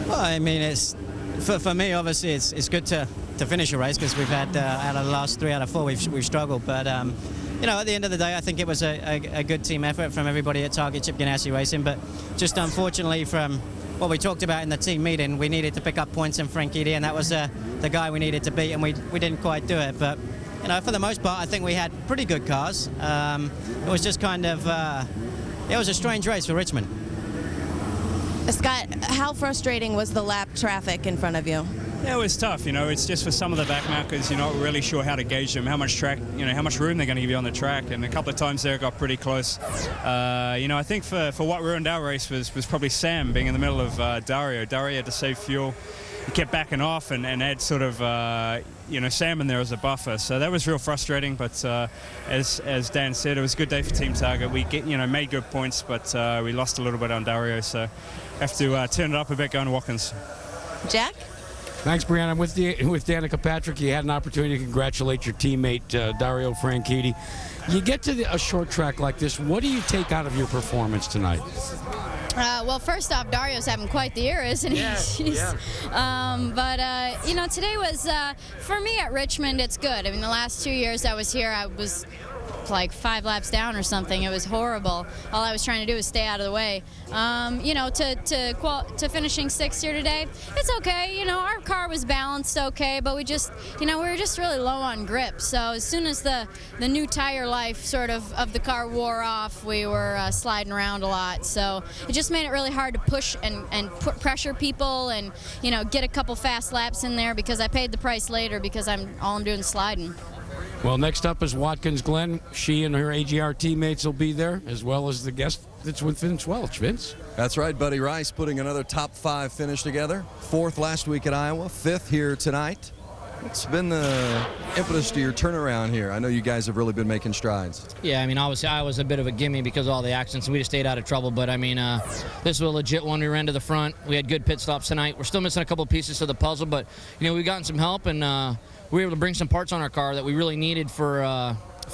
Well, I mean, it's for me, obviously, it's good to finish a race because we've had out of the last 3 out of 4 we've struggled, but you know, at the end of the day, I think it was a good team effort from everybody at Target Chip Ganassi Racing, but just unfortunately from what we talked about in the team meeting, we needed to pick up points in Franchitti, and that was the guy we needed to beat, and we didn't quite do it. But you know, for the most part, I think we had pretty good cars. It was just kind of it was a strange race for Richmond. Scott, how frustrating was the lap traffic in front of you? Yeah, it was tough. You know, it's just for some of the backmarkers, you're not really sure how to gauge them, how much track, you know, how much room they're going to give you on the track. And a couple of times there it got pretty close. You know, I think for what ruined our race was probably Sam being in the middle of Dario. Dario had to save fuel. He kept backing off and had sort of, you know, Sam in there as a buffer. So that was real frustrating. But as Dan said, it was a good day for Team Target. We made good points, but we lost a little bit on Dario. So have to turn it up a bit going to Watkins. Jack? Thanks, Brianna. I'm with Danica Patrick. You had an opportunity to congratulate your teammate, Dario Franchitti. You get to a short track like this, what do you take out of your performance tonight? Well, first off, Dario's having quite the year, isn't he? Yeah. You know, today was, for me at Richmond, it's good. I mean, the last 2 years I was here, I was like 5 laps down or something. It was horrible. All I was trying to do was stay out of the way. You know, to finishing 6th here today, it's okay. You know, our car was balanced okay, but we just, you know, we were just really low on grip. So as soon as the new tire life sort of the car wore off, we were sliding around a lot. So it just made it really hard to push and pressure people and, you know, get a couple fast laps in there, because I paid the price later because all I'm doing is sliding. Well, next up is Watkins Glen. She and her AGR teammates will be there, as well as the guest that's with Vince Welch. Vince? That's right, Buddy Rice putting another top 5 finish together. 4th last week at Iowa, 5th here tonight. What's been the impetus to your turnaround here? I know you guys have really been making strides. Yeah, I mean, obviously I was a bit of a gimme because of all the accidents, and we just stayed out of trouble. But, I mean, this was a legit one. We ran to the front. We had good pit stops tonight. We're still missing a couple pieces to the puzzle, but, you know, we've gotten some help, and we were able to bring some parts on our car that we really needed for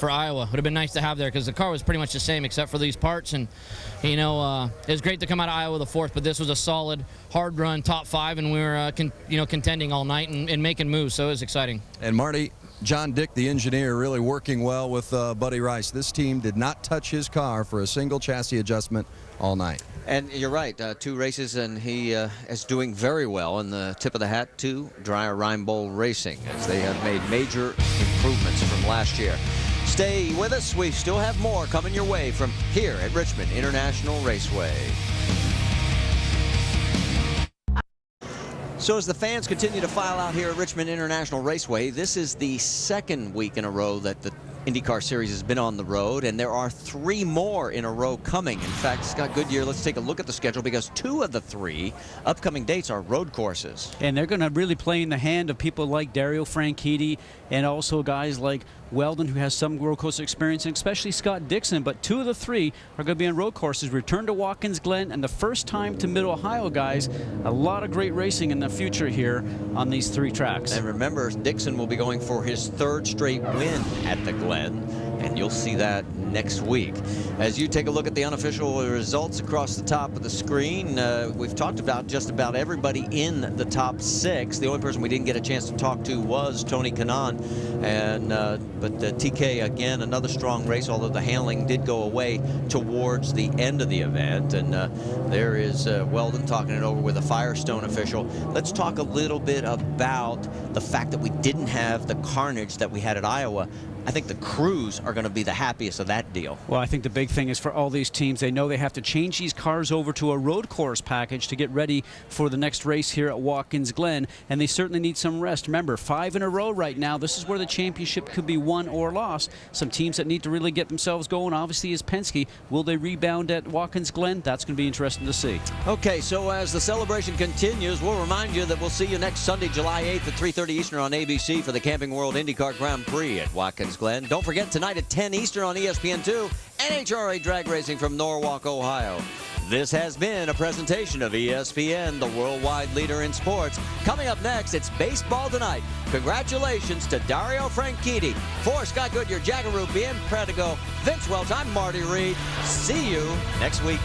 Iowa. Would have been nice to have there because the car was pretty much the same except for these parts. And, you know, it was great to come out of Iowa the 4th, but this was a solid, hard run, top 5, and we were, contending all night and making moves, so it was exciting. And Marty, John Dick, the engineer, really working well with Buddy Rice. This team did not touch his car for a single chassis adjustment all night. And you're right, 2 races, and he is doing very well. And the tip of the hat to Dreyer Reinbold Racing, as they have made major improvements from last year. Stay with us. We still have more coming your way from here at Richmond International Raceway. So as the fans continue to file out here at Richmond International Raceway, this is the 2nd week in a row that the IndyCar Series has been on the road, and there are 3 more in a row coming. In fact, Scott Goodyear, let's take a look at the schedule, because 2 of the 3 upcoming dates are road courses. And they're going to really play in the hand of people like Dario Franchitti and also guys like Weldon, who has some road course experience, and especially Scott Dixon. But 2 of the 3 are going to be on road courses. Return to Watkins Glen, and the first time to Mid-Ohio, guys. A lot of great racing in the future here on these 3 tracks. And remember, Dixon will be going for his 3rd straight win at the Glen, and you'll see that next week. As you take a look at the unofficial results across the top of the screen, we've talked about just about everybody in the top 6. The only person we didn't get a chance to talk to was Tony Kanaan, and but TK, again, another strong race, although the handling did go away towards the end of the event. And there is Weldon talking it over with a Firestone official. Let's talk a little bit about the fact that we didn't have the carnage that we had at Iowa. I think the crews are going to be the happiest of that deal. Well, I think the big thing is for all these teams, they know they have to change these cars over to a road course package to get ready for the next race here at Watkins Glen, and they certainly need some rest. Remember, 5 in a row right now. This is where the championship could be won or lost. Some teams that need to really get themselves going, obviously, is Penske. Will they rebound at Watkins Glen? That's going to be interesting to see. Okay, so as the celebration continues, we'll remind you that we'll see you next Sunday, July 8th at 3:30 Eastern on ABC for the Camping World IndyCar Grand Prix at Watkins Glenn. Don't forget tonight at 10 Eastern on ESPN2, NHRA drag racing from Norwalk, Ohio. This has been a presentation of ESPN, the worldwide leader in sports. Coming up next, it's Baseball Tonight. Congratulations to Dario Franchitti. For Scott Goodyear, Jackaroo, Ben Predigo, Vince Welch, I'm Marty Reed. See you next week.